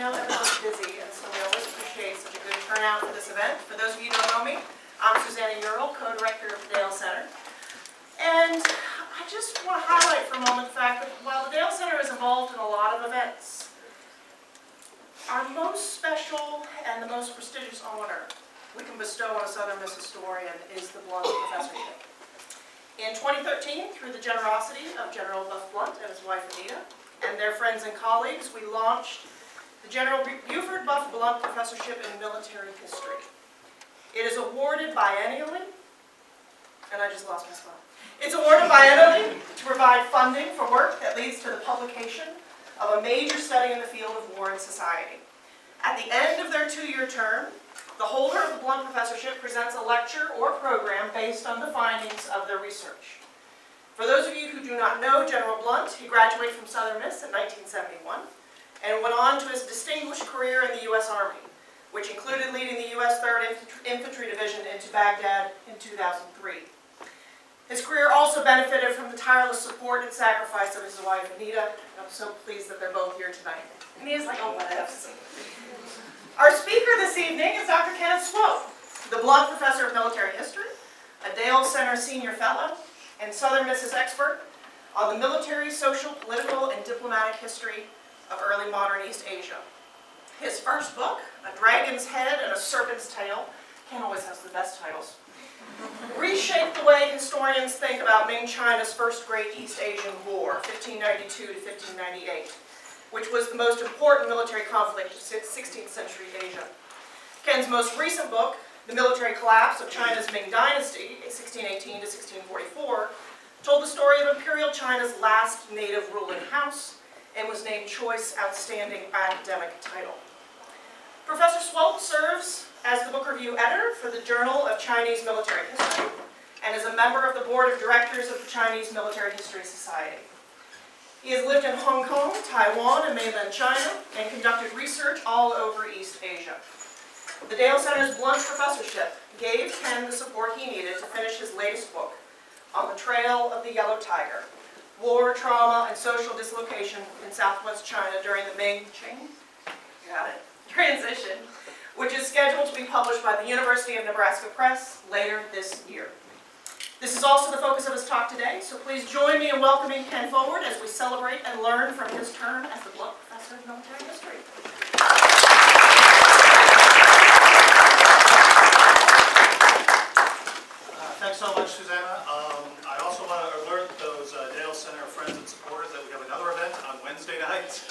know everyone's busy, and so we always appreciate such a good turnout for this event. For those of you who don't know me, I'm Susanna Ural, co-director of the Dale Center. And I just want to highlight for a moment the fact that while the Dale Center is involved in a lot of events, our most special and the most prestigious honor we can bestow on a Southern Miss historian is the Blount Professorship. In 2013, through the generosity of General Buford and his wife Anita, and their friends and colleagues, we launched the General Buford Blount Professorship in Military History. It is awarded biennially, and I just lost my spot. It's awarded biennially to provide funding for work that leads to the publication of a major study in the field of war and society. At the end of their 2-year term, the holder of the Blount Professorship presents a lecture or program based on the findings of their research. For those of you who do not know General Blount, he graduated from Southern Miss in 1971 and went on to his distinguished career in the U.S. Army, which included leading the U.S. 3rd Infantry Division into Baghdad in 2003. His career also benefited from the tireless support and sacrifice of his wife, Anita. I'm so pleased that they're both here tonight. Anita's like, oh, what else? Our speaker this evening is Dr. Kenneth Swope, the Blount Professor of Military History, a Dale Center Senior Fellow, and Southern Miss's expert on the military, social, political, and diplomatic history of early modern East Asia. His first book, A Dragon's Head and a Serpent's Tail, Ken always has the best titles, reshaped the way historians think about Ming China's first great East Asian War, 1592 to 1598, which was the most important military conflict of 16th century Asia. Ken's most recent book, The Military Collapse of China's Ming Dynasty, 1618 to 1644, told the story of Imperial China's last native ruling house and was named Choice Outstanding Academic Title. Professor Swope serves as the book review editor for the Journal of Chinese Military History and is a member of the board of directors of the Chinese Military History Society. He has lived in Hong Kong, Taiwan, and mainland China and conducted research all over East Asia. The Dale Center's Blount Professorship gave Ken the support he needed to finish his latest book, On the Trail of the Yellow Tiger, War, Trauma, and Social Dislocation in Southwest China during the Ming transition, which is scheduled to be published by the University of Nebraska Press later this year. This is also the focus of his talk today, so please join me in welcoming Ken forward as we celebrate and learn from his term as the Blount Professor of Military History. Thanks so much, Susanna. I also want to alert those Dale Center friends and supporters that we have another event on Wednesday night.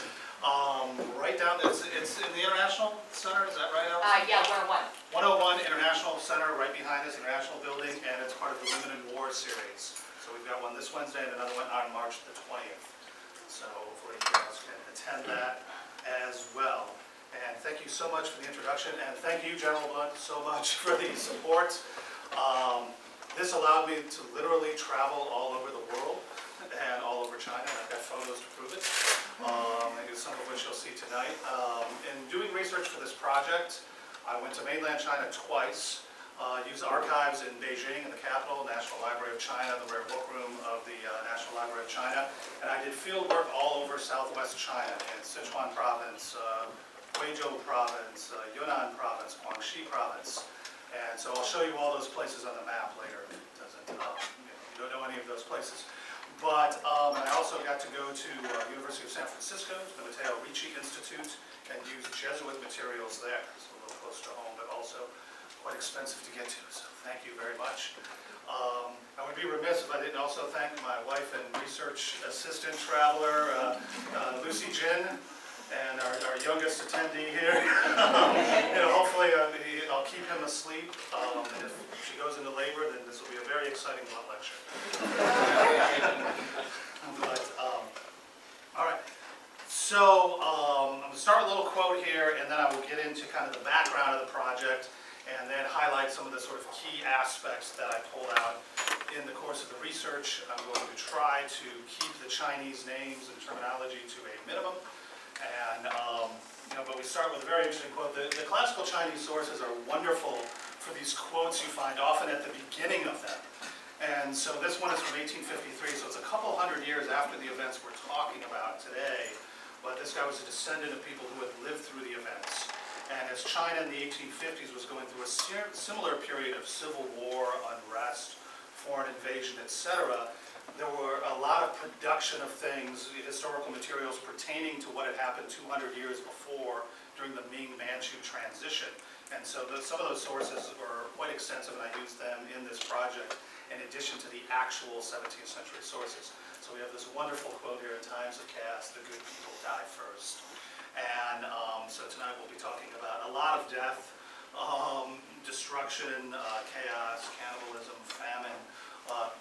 Right down, it's in the International Center, is that right, Alice? Yeah, 101. 101 International Center, right behind us, International Building, and it's part of the Women in War series. So we've got one this Wednesday and another one on March the 20th. So hopefully you guys can attend that as well. And thank you so much for the introduction, and thank you, General Blount, so much for the support. This allowed me to literally travel all over the world and all over China. I've got photos to prove it, some of which you'll see tonight. In doing research for this project, I went to mainland China twice, used archives in Beijing, in the capital, National Library of China, the rare book room of the National Library of China, and I did field work all over southwest China, in Sichuan Province, Guizhou Province, Yunnan Province, Guangxi Province. And so I'll show you all those places on the map later. It doesn't, you don't know any of those places. But I also got to go to University of San Francisco, to the Matteo Ricci Institute, and use Jesuit materials there. It's a little close to home, but also quite expensive to get to. So thank you very much. I would be remiss if I didn't also thank my wife and research assistant traveler, Lucy Jin, and our youngest attendee here. Hopefully I'll keep him asleep. And if she goes into labor, then this will be a very exciting Blount lecture. But, all right. So I'm going to start with a little quote here, and then I will get into kind of the background of the project, and then highlight some of the sort of key aspects that I pulled out in the course of the research. I'm going to try to keep the Chinese names and terminology to a minimum. And, but we start with a very interesting quote. The classical Chinese sources are wonderful for these quotes you find often at the beginning of them. And so this one is from 1853, so it's a couple hundred years after the events we're talking about today. but this guy was a descendant of people who had lived through the events. And as China in the 1850s was going through a similar period of civil war, unrest, foreign invasion, etc., there were a lot of production of things, historical materials pertaining to what had happened 200 years before during the Ming-Manchu transition. And so some of those sources were quite extensive, and I used them in this project in addition to the actual 17th century sources. So we have this wonderful quote here in Times of Chaos, "The good people die first." And so tonight we'll be talking about a lot of death, destruction, chaos, cannibalism, famine,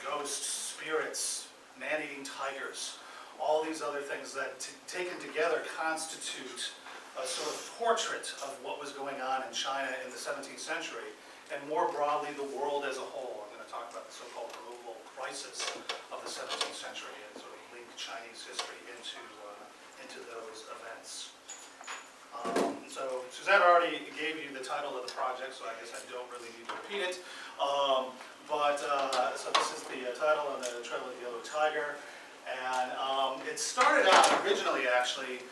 ghosts, spirits, man-eating tigers, all these other things that taken together constitute a sort of portrait of what was going on in China in the 17th century, and more broadly the world as a whole. I'm going to talk about the so-called global crisis of the 17th century and sort of link Chinese history into those events. So Suzanne already gave you the title of the project, so I guess I don't really need to repeat it. So this is the title on the Trail of the Yellow Tiger, and it started out originally, actually,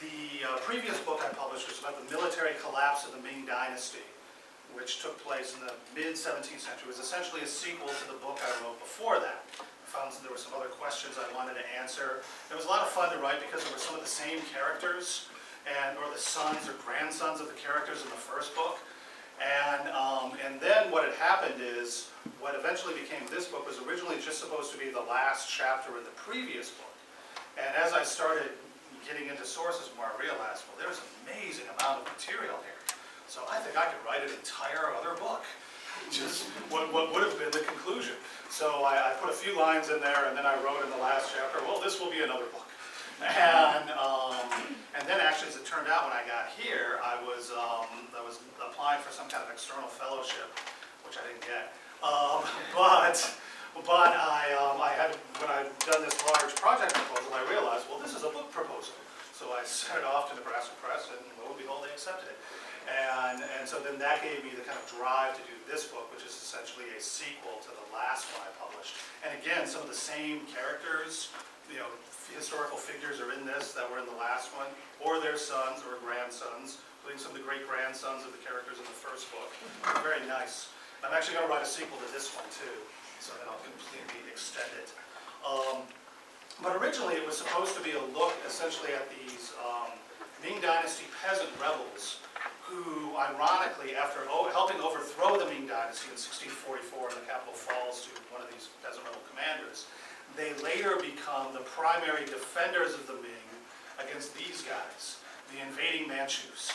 the previous book I published was about the military collapse of the Ming Dynasty, which took place in the mid-17th century. It was essentially a sequel to the book I wrote before that. I found there were some other questions I wanted to answer. It was a lot of fun to write because there were some of the same characters, or the sons or grandsons of the characters in the first book. And then what had happened is, what eventually became this book was originally just supposed to be the last chapter of the previous book. And as I started getting into sources more, I realized, well, there's an amazing amount of material here. So I think I could write an entire other book, just what would have been the conclusion. So I put a few lines in there, and then I wrote in the last chapter, well, this will be another book. And then actually, as it turned out, when I got here, I was applying for some kind of external fellowship, which I didn't get. But I had, when I'd done this large project proposal, I realized, well, this is a book proposal. So I sent it off to Nebraska Press, and lo and behold, they accepted it. And so then that gave me the kind of drive to do this book, which is essentially a sequel to the last one I published. And again, some of the same characters, historical figures are in this that were in the last one, or their sons or grandsons, including some of the great-grandsons of the characters in the first book. Very nice. I'm actually going to write a sequel to this one, too, so then I'll completely extend it. But originally, it was supposed to be a look, essentially, at these Ming Dynasty peasant rebels who, ironically, after helping overthrow the Ming Dynasty in 1644 and the capital falls to one of these peasant rebel commanders, they later become the primary defenders of the Ming against these guys, the invading Manchus.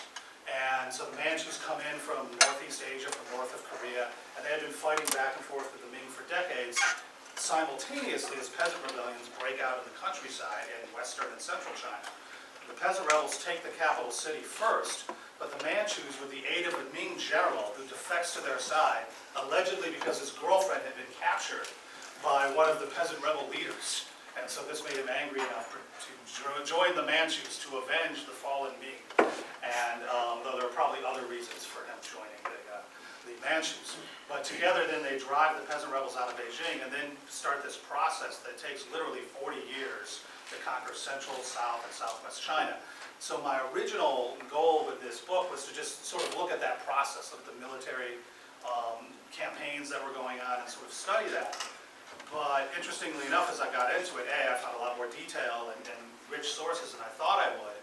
And so the Manchus come in from Northeast Asia, from north of Korea, and they had been fighting back and forth with the Ming for decades. Simultaneously, as peasant rebellions break out in the countryside in western and central China. The peasant rebels take the capital city first, but the Manchus, with the aid of a Ming general who defects to their side, allegedly because his girlfriend had been captured by one of the peasant rebel leaders. And so this made him angry enough to join the Manchus to avenge the fallen Ming. And though there are probably other reasons for him joining the Manchus. But together then they drive the peasant rebels out of Beijing and then start this process that takes literally 40 years to conquer central, south, and southwest China. So my original goal with this book was to just sort of look at that process of the military campaigns that were going on and sort of study that. But interestingly enough, as I got into it, I found a lot more detail and rich sources than I thought I would.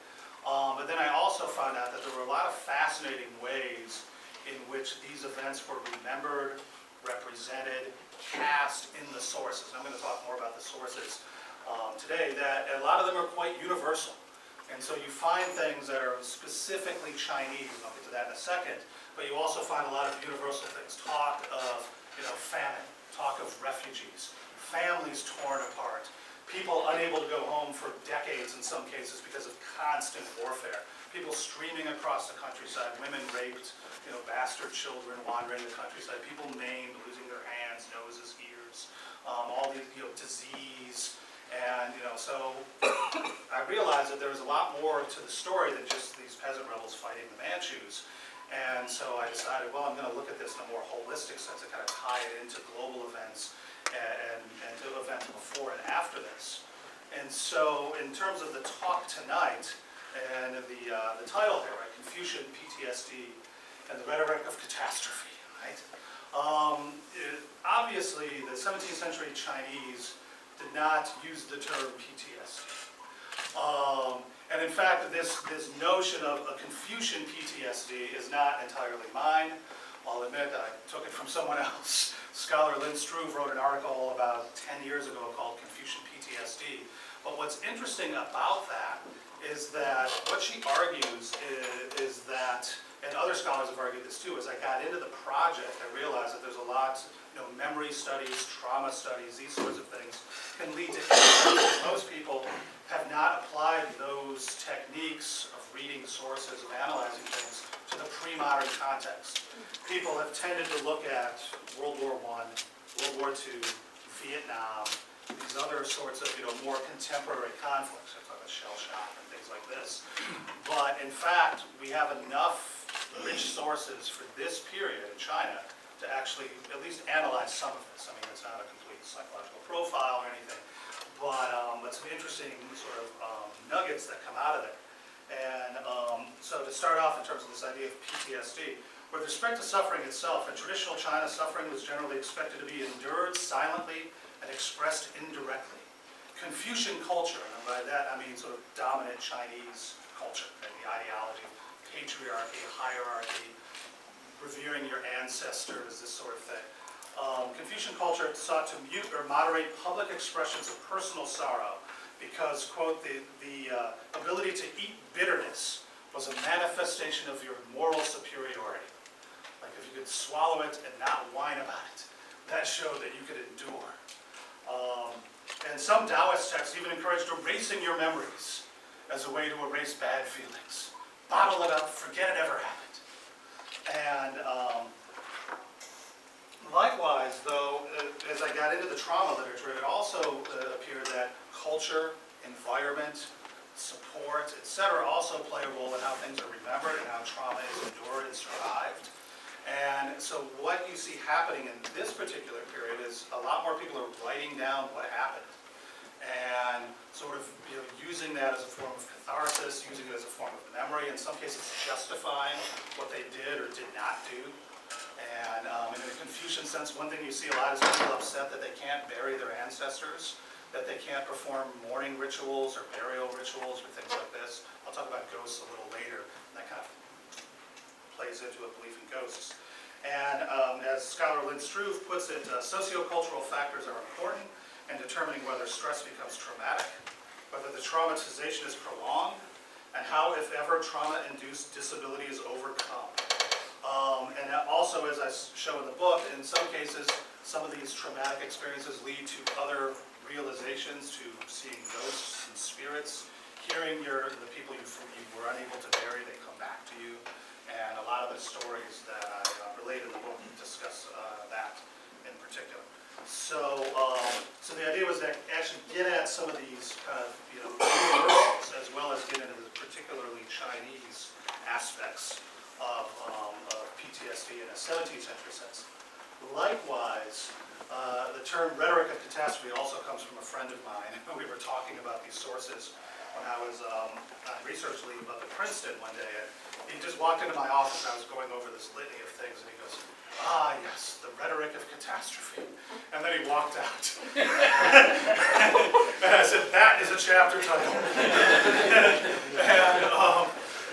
But then I also found out that there were a lot of fascinating ways in which these events were remembered, represented, cast in the sources. And I'm going to talk more about the sources today, that a lot of them are quite universal. And so you find things that are specifically Chinese, and I'll get to that in a second, but you also find a lot of universal things. Talk of famine, talk of refugees, families torn apart, people unable to go home for decades in some cases because of constant warfare, people streaming across the countryside, women raped, bastard children wandering the countryside, people maimed, losing their hands, noses, ears, all the disease. And so I realized that there was a lot more to the story than just these peasant rebels fighting the Manchus. And so I decided, well, I'm going to look at this in a more holistic sense and kind of tie it into global events and to events before and after this. And so in terms of the talk tonight, and the title here, right, Confucian PTSD and the Rhetoric of Catastrophe, right? Obviously, the 17th century Chinese did not use the term PTSD. And in fact, this notion of a Confucian PTSD is not entirely mine. I'll admit that I took it from someone else. Scholar Lynn Struve wrote an article about 10 years ago called Confucian PTSD. But what's interesting about that is that what she argues is that, and other scholars have argued this too, as I got into the project, I realized that there's a lot, memory studies, trauma studies, these sorts of things can lead to insight. Most people have not applied those techniques of reading sources, of analyzing things, to the pre-modern context. People have tended to look at World War I, World War II, Vietnam, these other sorts of more contemporary conflicts, like shell shock and things like this. But in fact, we have enough rich sources for this period in China to actually at least analyze some of this. I mean, it's not a complete psychological profile or anything, but some interesting sort of nuggets that come out of it. And so to start off in terms of this idea of PTSD, with respect to suffering itself, in traditional China, suffering was generally expected to be endured silently and expressed indirectly. Confucian culture, and by that I mean sort of dominant Chinese culture, and the ideology of patriarchy, hierarchy, revering your ancestors, this sort of thing. Confucian culture sought to mute or moderate public expressions of personal sorrow because, quote, the ability to eat bitterness was a manifestation of your moral superiority. Like if you could swallow it and not whine about it, that showed that you could endure. And some Taoist texts even encouraged erasing your memories as a way to erase bad feelings. Bottle it up, forget it ever happened. And likewise, though, as I got into the trauma literature, it also appeared that culture, environment, support, etc. also play a role in how things are remembered and how trauma is endured and survived. And so what you see happening in this particular period is a lot more people are writing down what happened and sort of using that as a form of catharsis, using it as a form of memory, in some cases justifying what they did or did not do. And in a Confucian sense, one thing you see a lot is people upset that they can't bury their ancestors, that they can't perform mourning rituals or burial rituals or things like this. I'll talk about ghosts a little later. That kind of plays into a belief in ghosts. And as scholar Lynn Struve puts it, sociocultural factors are important in determining whether stress becomes traumatic, whether the traumatization is prolonged, and how, if ever, trauma-induced disability is overcome. And also, as I show in the book, in some cases, some of these traumatic experiences lead to other realizations, to seeing ghosts and spirits, hearing the people you were unable to bury, they come back to you. And a lot of the stories that I relate in the book discuss that in particular. So, so the idea was that actually get at some of these kind of universals as well as get into the particularly Chinese aspects of PTSD in a 17th century sense. Likewise, the term rhetoric of catastrophe also comes from a friend of mine. We were talking about these sources when I was on research leave up at Princeton one day. And he just walked into my office. I was going over this litany of things, and he goes, "Ah, yes, the rhetoric of catastrophe." And then he walked out. And I said, "That is a chapter title."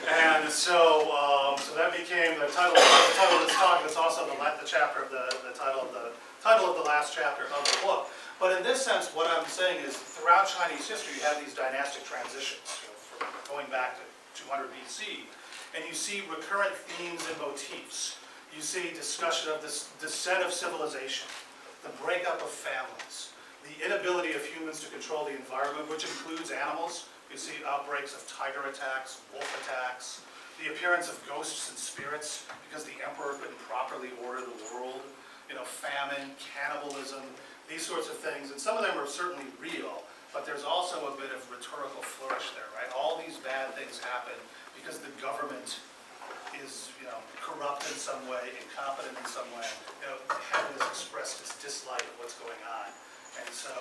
And so that became the title of this talk. It's also the chapter of the title of the last chapter of the book. But in this sense, what I'm saying is, throughout Chinese history, you have these dynastic transitions, from going back to 200 BC, and you see recurrent themes and motifs. You see discussion of this descent of civilization, the breakup of families, the inability of humans to control the environment, which includes animals. You see outbreaks of tiger attacks, wolf attacks, the appearance of ghosts and spirits because the emperor couldn't properly order the world, famine, cannibalism, these sorts of things. And some of them are certainly real, but there's also a bit of rhetorical flourish there, right? All these bad things happen because the government is, corrupt in some way, incompetent in some way. Having expressed its dislike of what's going on. And so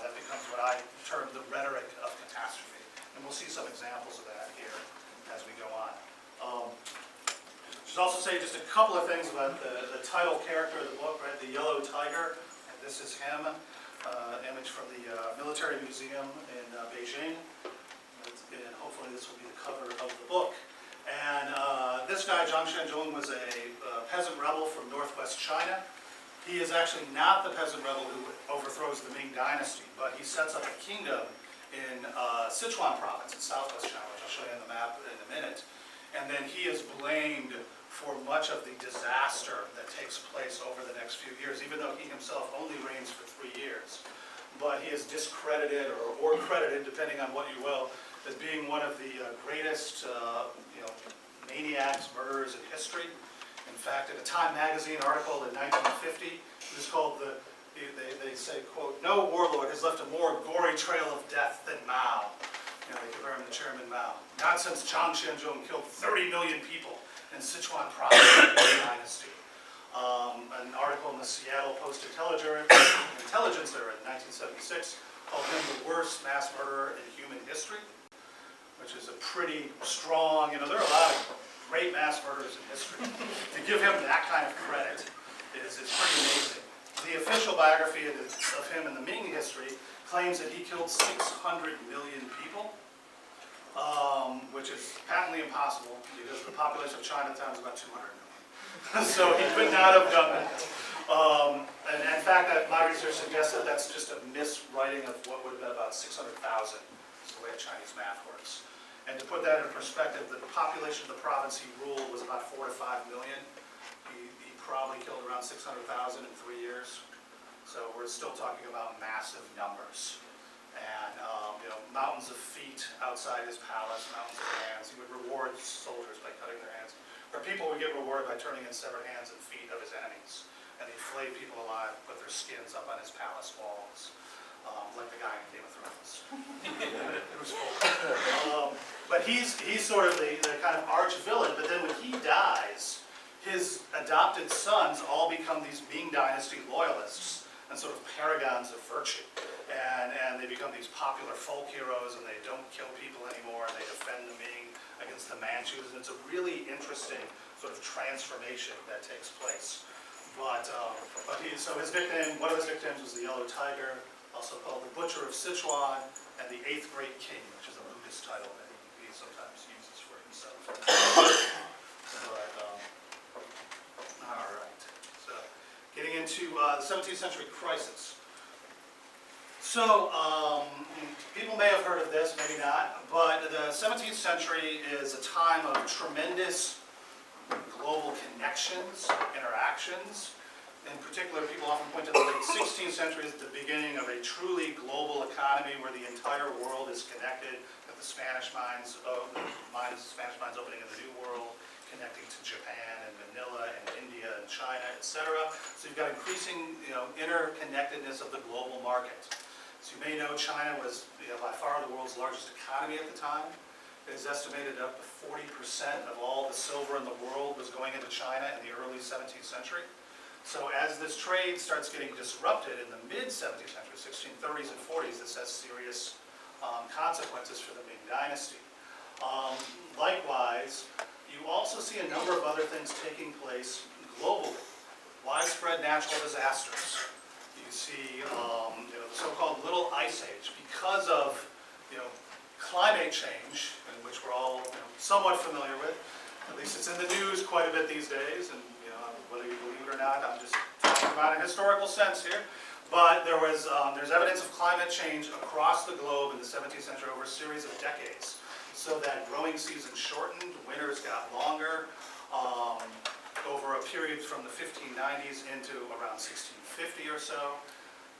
that becomes what I term the rhetoric of catastrophe. And we'll see some examples of that here as we go on. Should also say just a couple of things about the title character of the book, right? The yellow tiger. And this is him, image from the Military Museum in Beijing. And hopefully this will be the cover of the book. And this guy, Zhang Xianzhong, was a peasant rebel from northwest China. He is actually not the peasant rebel who overthrows the Ming Dynasty, but he sets up a kingdom in Sichuan province in southwest China, which I'll show you on the map in a minute. And then he is blamed for much of the disaster that takes place over the next few years, even though he himself only reigns for 3 years. But he is discredited or credited, depending on what you will, as being one of the greatest maniacs, murderers in history. In fact, in a Time magazine article in 1950, it was called they say, quote, "No warlord has left a more gory trail of death than Mao." They compare him to Chairman Mao. Not since Zhang Xianzhong killed 30 million people in Sichuan province in the Ming Dynasty. An article in the Seattle Post-Intelligencer in 1976 called him the worst mass murderer in human history, which is a pretty strong, there are a lot of great mass murderers in history. To give him that kind of credit is pretty amazing. The official biography of him in the Ming history claims that he killed 600 million people, which is patently impossible because the population of Chinatown is about 200 million. So he could not have done that. And in fact, my research suggests that that's just a miswriting of what would have been about 600,000. Is the way Chinese math works. And to put that in perspective, the population of the province he ruled was about 4 to 5 million. He probably killed around 600,000 in 3 years. So we're still talking about massive numbers. And mountains of feet outside his palace, mountains of hands. He would reward soldiers by cutting their hands. Or people would get rewarded by turning in severed hands and feet of his enemies. And he flayed people alive, put their skins up on his palace walls. Like the guy in Game of Thrones. It was cool. But he's sort of the kind of arch villain, but then when he dies, his adopted sons all become these Ming Dynasty loyalists and sort of paragons of virtue. And they become these popular folk heroes, and they don't kill people anymore, and they defend the Ming against the Manchus, and it's a really interesting sort of transformation that takes place. So his nickname, one of his nicknames was the Yellow Tiger, also called the Butcher of Sichuan, and the 8th Great King, which is a Buddhist title that he sometimes uses for himself. All right. So getting into the 17th century crisis. So people may have heard of this, maybe not, but the 17th century is a time of tremendous global connections, interactions. In particular, people often point to the late 16th century as the beginning of a truly global economy where the entire world is connected, with the Spanish mines opening in the New World, connecting to Japan and Manila and India and China, etc. So you've got increasing interconnectedness of the global market. So you may know China was by far the world's largest economy at the time. It is estimated up to 40% of all the silver in the world was going into China in the early 17th century. So as this trade starts getting disrupted in the mid-17th century, 1630s and 40s, this has serious consequences for the Ming Dynasty. Likewise, you also see a number of other things taking place globally. Widespread natural disasters. You see the so-called Little Ice Age because of climate change, in which we're all somewhat familiar with. At least it's in the news quite a bit these days, and whether you believe it or not, I'm just talking about a historical sense here. But there's evidence of climate change across the globe in the 17th century over a series of decades. So that growing season shortened, winters got longer, over a period from the 1590s into around 1650 or so.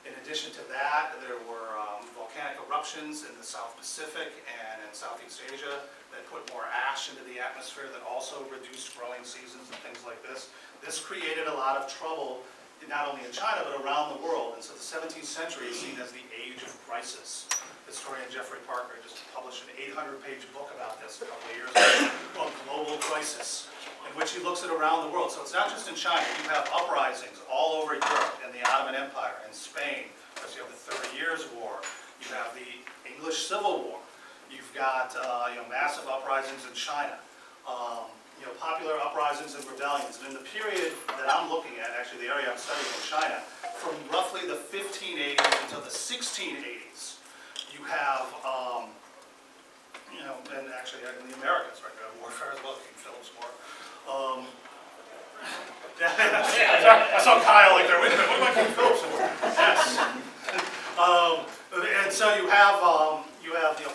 In addition to that, there were volcanic eruptions in the South Pacific and in Southeast Asia that put more ash into the atmosphere that also reduced growing seasons and things like this. This created a lot of trouble, not only in China, but around the world. And so the 17th century is seen as the age of crisis. Historian Jeffrey Parker just published an 800-page book about this a couple of years ago called Global Crisis, in which he looks at around the world. So it's not just in China. You have uprisings all over Europe and the Ottoman Empire, in Spain, because you have the 30 Years' War, you have the English Civil War, you've got massive uprisings in China, popular uprisings and rebellions. And in the period that I'm looking at, actually the area I'm studying in China, from roughly the 1580s until the 1680s, you have, and actually in the Americas, right, warfare as well, King Philip's War. I saw Kyle like there, wait a minute, what about King Philip's War? Yes. And so you have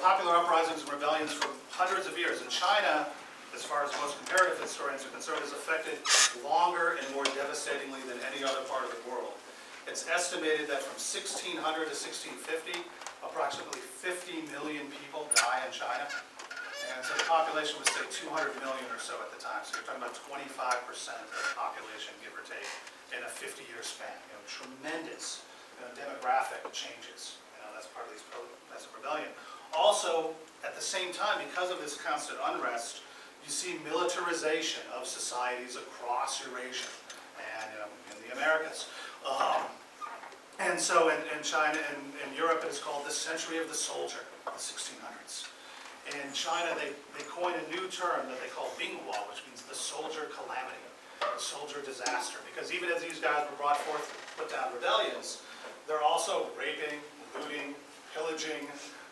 popular uprisings and rebellions for hundreds of years. In China, as far as most comparative historians are concerned, is affected longer and more devastatingly than any other part of the world. It's estimated that from 1600 to 1650, approximately 50 million people die in China. And so the population was, say, 200 million or so at the time. So you're talking about 25% of the population, give or take, in a 50-year span. Tremendous demographic changes. That's part of these massive rebellion. Also, at the same time, because of this constant unrest, you see militarization of societies across Eurasia and in the Americas. And so in China and in Europe, it is called the Century of the Soldier, the 1600s. In China, they coined a new term that they call biennial, which means the soldier calamity, the soldier disaster. Because even as these guys were brought forth to put down rebellions, they're also raping, looting, pillaging,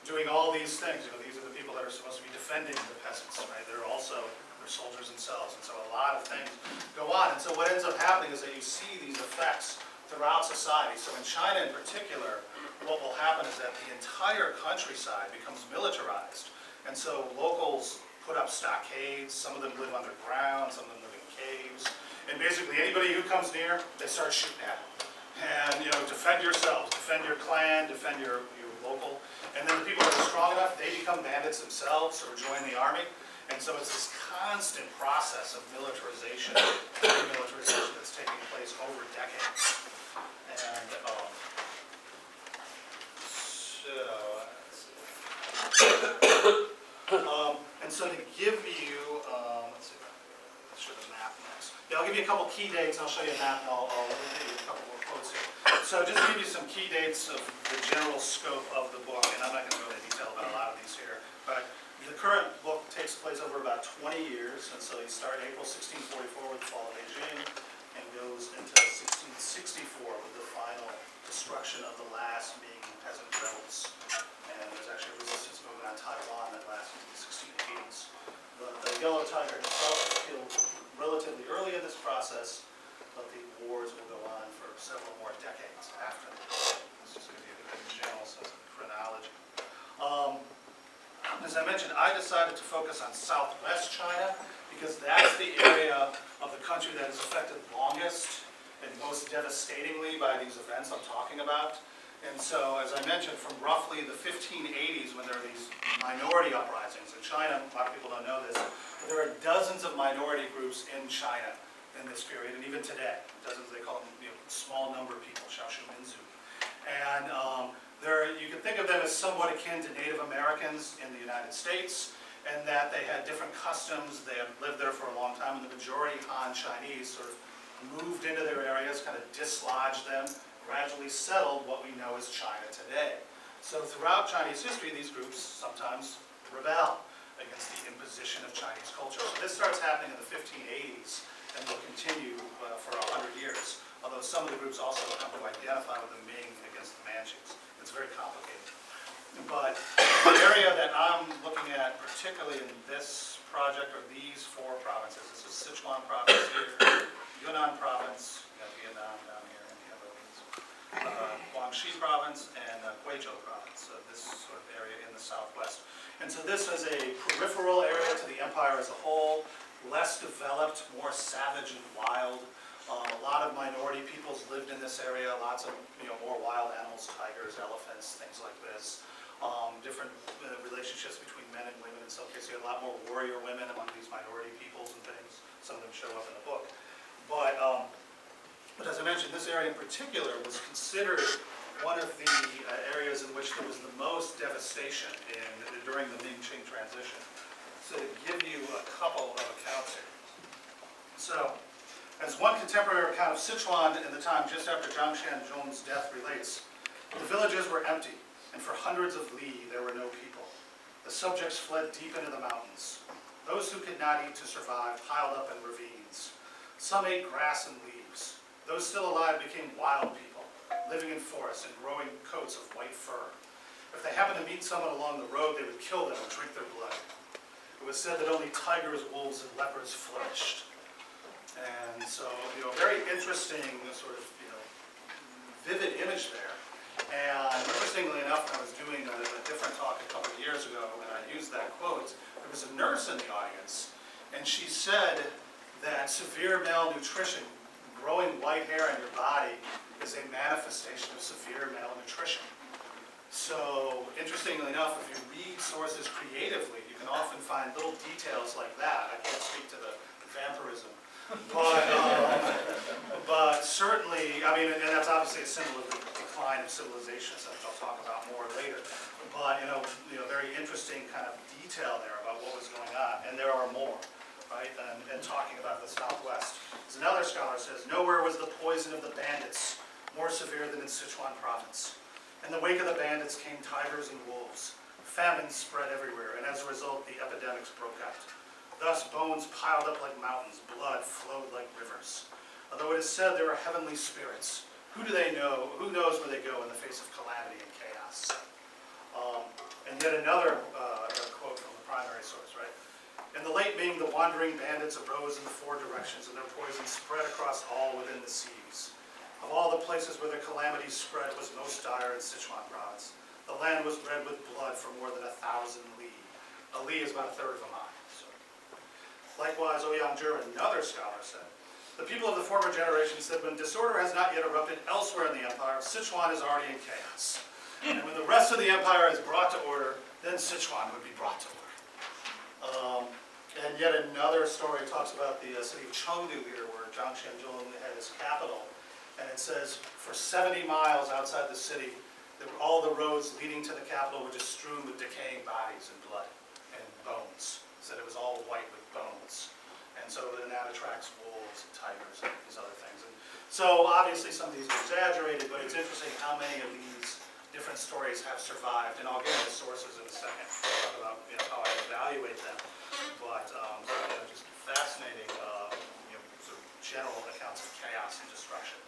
doing all these things. These are the people that are supposed to be defending the peasants, right? They're soldiers themselves, and so a lot of things go on. And so what ends up happening is that you see these effects throughout society. So in China in particular, what will happen is that the entire countryside becomes militarized. And so locals put up stockades, some of them live underground, some of them live in caves. And basically anybody who comes near, they start shooting at them. And defend yourselves, defend your clan, defend your local. And then the people that are strong enough, they become bandits themselves or join the army. And so it's this constant process of militarization, demilitarization that's taking place over decades. And so to give you, let's see, let's show the map next. Yeah, I'll give you a couple key dates. I'll show you a map, and I'll give you a couple more quotes here. So just to give you some key dates of the general scope of the book, and I'm not going to go into detail about a lot of these here, but the current book takes place over about 20 years, and so you start in April 1644 with the fall of Beijing, and goes into 1664 with the final destruction of the last Ming peasant rebels. And there's actually a resistance movement on Taiwan that lasts into the 1680s. The Yellow Tiger himself was killed relatively early in this process, but the wars will go on for several more decades after that. This is going to be a general sense of chronology. As I mentioned, I decided to focus on southwest China because that's the area of the country that is affected longest and most devastatingly by these events I'm talking about. And so, as I mentioned, from roughly the 1580s, when there are these minority uprisings in China, a lot of people don't know this, but there are dozens of minority groups in China in this period, and even today, dozens, they call them small number of people, Xiaoshuminzu. And you can think of them as somewhat akin to Native Americans in the United States, and that they had different customs. They had lived there for a long time, and the majority Han Chinese sort of moved into their areas, kind of dislodged them, gradually settled what we know as China today. So throughout Chinese history, these groups sometimes rebel against the imposition of Chinese culture. So this starts happening in the 1580s and will continue for 100 years, although some of the groups also come to identify with the Ming against the Manchus. It's very complicated. But the area that I'm looking at, particularly in this project, are these four provinces. This is Sichuan province here, Yunnan province, you got Vietnam down here in Cambodia, Guangxi province, and Guizhou province, this sort of area in the southwest. And so this is a peripheral area to the empire as a whole, less developed, more savage and wild. A lot of minority peoples lived in this area, lots of more wild animals, tigers, elephants, things like this. Different relationships between men and women. In some cases, you had a lot more warrior women among these minority peoples and things. Some of them show up in the book. But as I mentioned, this area in particular was considered one of the areas in which there was the most devastation during the Ming-Qing transition. So to give you a couple of accounts here. So, as one contemporary account of Sichuan in the time just after Zhang Xianzhong's death relates, The villages were empty, and for hundreds of li there were no people. The subjects fled deep into the mountains. Those who could not eat to survive piled up in ravines. Some ate grass and leaves. Those still alive became wild people, living in forests and growing coats of white fur. If they happened to meet someone along the road, they would kill them and drink their blood. It was said that only tigers, wolves, and leopards flourished. And so, very interesting sort of, vivid image there. And interestingly enough, when I was doing a different talk a couple of years ago, and I used that quote, there was a nurse in the audience, and she said that severe malnutrition, growing white hair on your body, is a manifestation of severe malnutrition. So, interestingly enough, if you read sources creatively, you can often find little details like that. I can't speak to the vampirism. But certainly, and that's obviously a symbol of the decline of civilizations that I'll talk about more later. But, very interesting kind of detail there about what was going on. And there are more, right? And talking about the Southwest. As another scholar says, nowhere was the poison of the bandits more severe than in Sichuan province. In the wake of the bandits came tigers and wolves. Famine spread everywhere, and as a result, the epidemics broke out. Thus, bones piled up like mountains, blood flowed like rivers. Although it is said there are heavenly spirits, who do they know? Who knows where they go in the face of calamity and chaos? And yet another quote from the primary source, right? In the late Ming, the wandering bandits arose in the four directions, and their poison spread across all within the seas. Of all the places where the calamity spread was most dire in Sichuan province. The land was red with blood for more than 1,000 li. A li is about a third of a mile. So. Likewise, Ouyang Zhi, another scholar, said, the people of the former generation said, when disorder has not yet erupted elsewhere in the empire, Sichuan is already in chaos. And when the rest of the empire is brought to order, then Sichuan would be brought to order. And yet another story talks about the city of Chengdu here, where Zhang Xianzhong had his capital. And it says, for 70 miles outside the city, all the roads leading to the capital were just strewn with decaying bodies and blood and bones. It said it was all white with bones. And so then that attracts wolves and tigers and these other things. And so obviously some of these are exaggerated, but it's interesting how many of these different stories have survived. And I'll get into sources in a second, talk about how I evaluate them. But just fascinating sort of general accounts of chaos and destruction.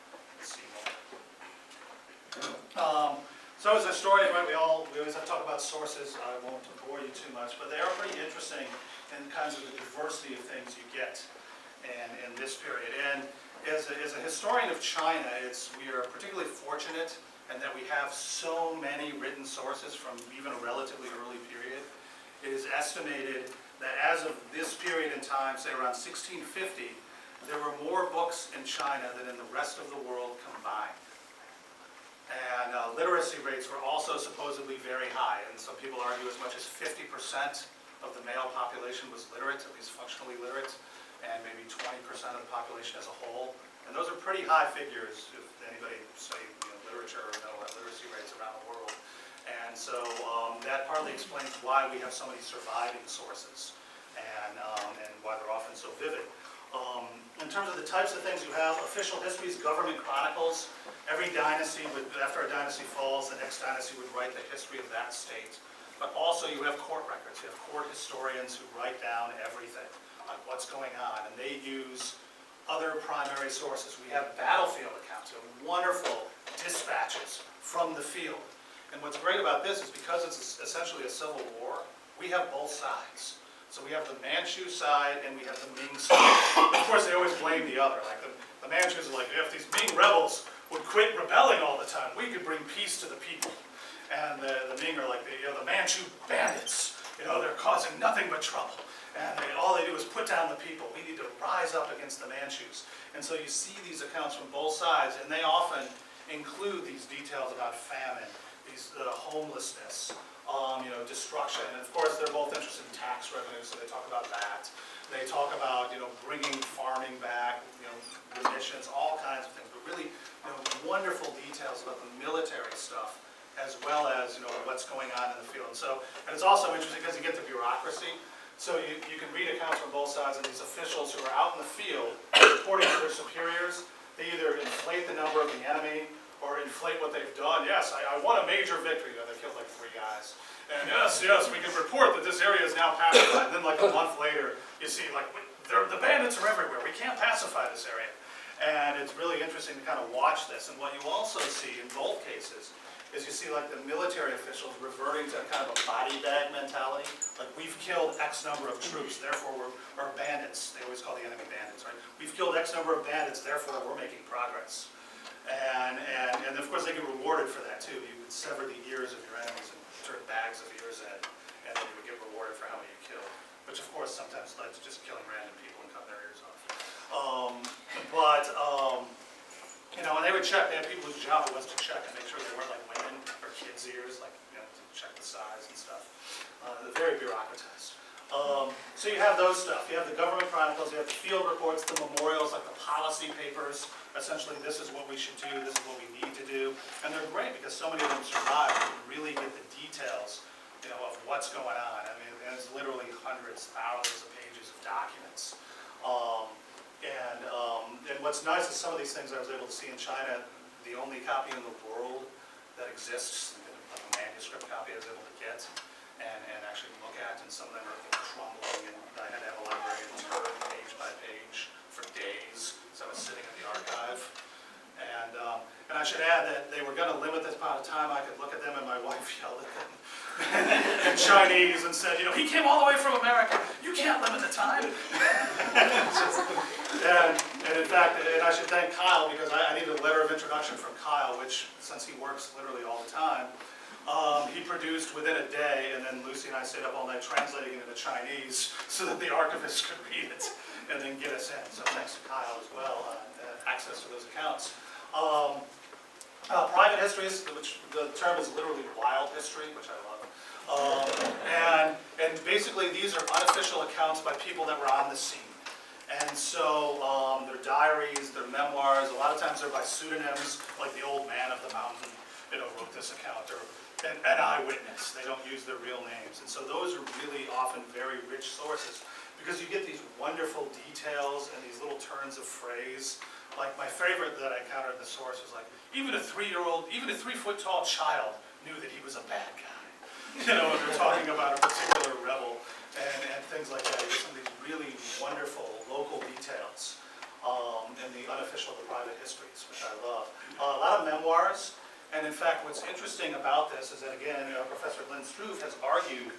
So as a historian, right, we always have to talk about sources. I won't bore you too much, but they are pretty interesting in kinds of the diversity of things you get in this period. And as a historian of China, we are particularly fortunate in that we have so many written sources from even a relatively early period. It is estimated that as of this period in time, say around 1650, there were more books in China than in the rest of the world combined. And literacy rates were also supposedly very high, and some people argue as much as 50% of the male population was literate, at least functionally literate, and maybe 20% of the population as a whole. And those are pretty high figures if anybody studied literature or literacy rates around the world. And so that partly explains why we have so many surviving sources and why they're often so vivid. In terms of the types of things you have, official histories, government chronicles. Every dynasty, after a dynasty falls, the next dynasty would write the history of that state. But also you have court records. You have court historians who write down everything on what's going on, and they use other primary sources. We have battlefield accounts, wonderful dispatches from the field. And what's great about this is because it's essentially a civil war, we have both sides. So we have the Manchu side and we have the Ming side. Of course, they always blame the other. Like the Manchus are like, if these Ming rebels would quit rebelling all the time, we could bring peace to the people. And the Ming are like, the Manchu bandits. They're causing nothing but trouble. And all they do is put down the people. We need to rise up against the Manchus. And so you see these accounts from both sides, and they often include these details about famine, these homelessness, destruction. And of course, they're both interested in tax revenue, so they talk about that. They talk about, bringing farming back, remissions, all kinds of things. But really, wonderful details about the military stuff, as well as, what's going on in the field. And it's also interesting because you get the bureaucracy. So you can read accounts from both sides, and these officials who are out in the field reporting to their superiors, they either inflate the number of the enemy, or inflate what they've done. Yes, I won a major victory. They killed like 3 guys. And yes, we can report that this area is now pacified. And then like a month later, you see like, the bandits are everywhere. We can't pacify this area. And it's really interesting to kind of watch this. And what you also see in both cases is you see like the military officials reverting to kind of a body bag mentality. Like, we've killed X number of troops, therefore we're bandits. They always call the enemy bandits, right? We've killed X number of bandits, therefore we're making progress. And of course they get rewarded for that too. You would sever the ears of your enemies and turn bags of ears in, and then you would get rewarded for how many you killed. Which of course sometimes led to just killing random people and cutting their ears off. You know, and they would check, they had people whose job it was to check and make sure they weren't like women or kids' ears, like, you know, to check the size and stuff. They're very bureaucratized. So you have those stuff. You have the government chronicles, you have the field reports, the memorials, like the policy papers. Essentially, this is what we should do, this is what we need to do. And they're great because so many of them survive. You can really get the details, you know, of what's going on. I mean, it's literally hundreds, thousands of pages of documents. And what's nice is some of these things I was able to see in China, the only copy in the world that exists, like a manuscript copy I was able to get and actually look at, and some of them are crumbling, and I had to have a librarian turn page by page for days, so I was sitting in the archive. And I should add that they were going to limit the amount of time I could look at them, and my wife yelled at them in Chinese and said, you know, he came all the way from America. You can't limit the time. and in fact, and I should thank Kyle, because I needed a letter of introduction from Kyle, which, since he works literally all the time, he produced within a day, and then Lucy and I stayed up all night translating it into Chinese so that the archivist could read it and then get us in. So thanks to Kyle as well, access to those accounts. Private histories, which the term is literally wild history, which I love. And basically these are unofficial accounts by people that were on the scene. And so their diaries, their memoirs, a lot of times they're by pseudonyms, like the old man of the mountain, you know, wrote this account, or an eyewitness. They don't use their real names. And so those are really often very rich sources, because you get these wonderful details and these little turns of phrase. Like, my favorite that I encountered in the source was like, even a 3-year-old, even a 3-foot-tall child knew that he was a bad guy. You know, when they're talking about a particular rebel and things like that. You get some of these really wonderful local details in the unofficial, the private histories, which I love. A lot of memoirs. And in fact, what's interesting about this is that, again, Professor Lynn Struve has argued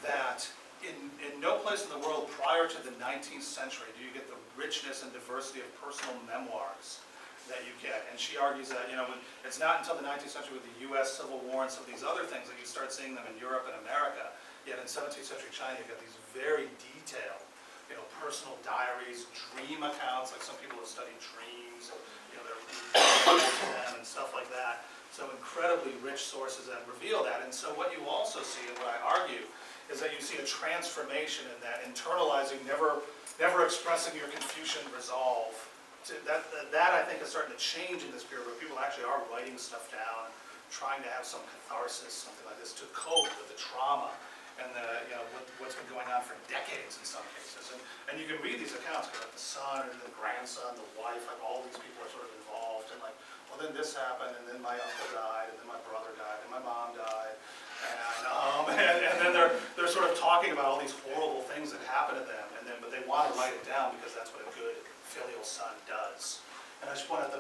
that in no place in the world prior to the 19th century do you get the richness and diversity of personal memoirs that you get. And she argues that, you know, it's not until the 19th century with the U.S. Civil War and some of these other things that you start seeing them in Europe and America. Yet in 17th century China, you've got these very detailed, you know, personal diaries, dream accounts, like some people have studied dreams, you know, them and stuff like that. So incredibly rich sources that reveal that. And so what you also see, and what I argue, is that you see a transformation in that internalizing, never expressing your Confucian resolve. That I think is starting to change in this period, where people actually are writing stuff down, trying to have some catharsis, something like this, to cope with the trauma and the, you know, what's been going on for decades in some cases. And you can read these accounts, because like the son and the grandson, the wife, like all these people are sort of involved, and like, well, then this happened, and then my uncle died, and then my brother died, and my mom died. And then they're sort of talking about all these horrible things that happen to them, but they want to write it down because that's what a good filial son does. And I just point out the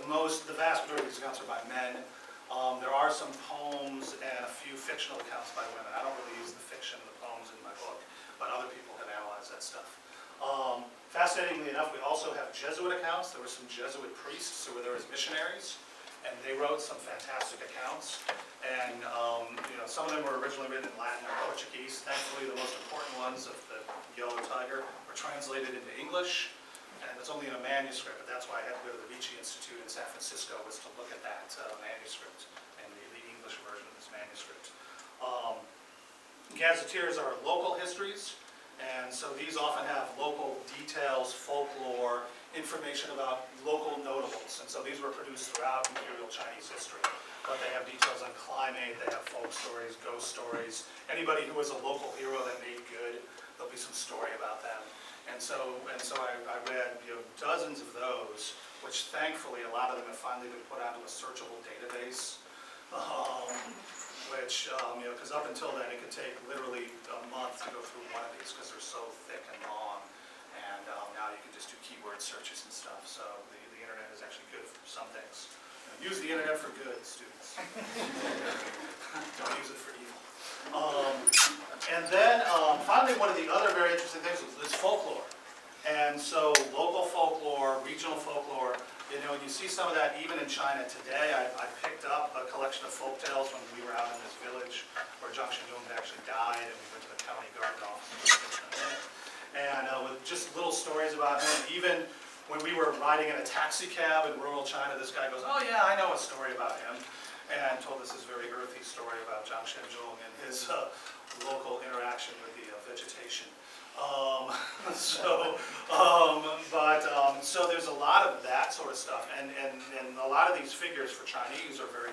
vast majority of these accounts are by men. There are some poems and a few fictional accounts by women. I don't really use the fiction of the poems in my book, but other people have analyzed that stuff. Fascinatingly enough, we also have Jesuit accounts. There were some Jesuit priests who were there as missionaries, and they wrote some fantastic accounts. And you know, some of them were originally written in Latin or Portuguese. Thankfully, the most important ones of the Yellow Tiger were translated into English, and it's only in a manuscript, but that's why I had to go to the Ricci Institute in San Francisco, was to look at that manuscript and the English version of this manuscript. Gazetteers are local histories, and so these often have local details, folklore, information about local notables, and so these were produced throughout Imperial Chinese history. But they have details on climate, they have folk stories, ghost stories. Anybody who was a local hero that made good, there'll be some story about them. And so I read, you know, dozens of those. which thankfully a lot of them have finally been put onto a searchable database. Which, because up until then it could take literally a month to go through one of these because they're so thick and long. And now you can just do keyword searches and stuff. So the internet is actually good for some things. Use the internet for good, students. Don't use it for evil. And then finally, one of the other very interesting things is folklore. And so local folklore, regional folklore, you see some of that even in China today. I picked up a collection of folk tales when we were out in this village where Zhang Xianzhong actually died, and we went to the county garden office and with just little stories about him. Even when we were riding in a taxi cab in rural China, this guy goes, "Oh yeah, I know a story about him," and told us this very earthy story about Zhang Xianzhong and his local interaction with the vegetation. So there's a lot of that sort of stuff, and a lot of these figures for Chinese are very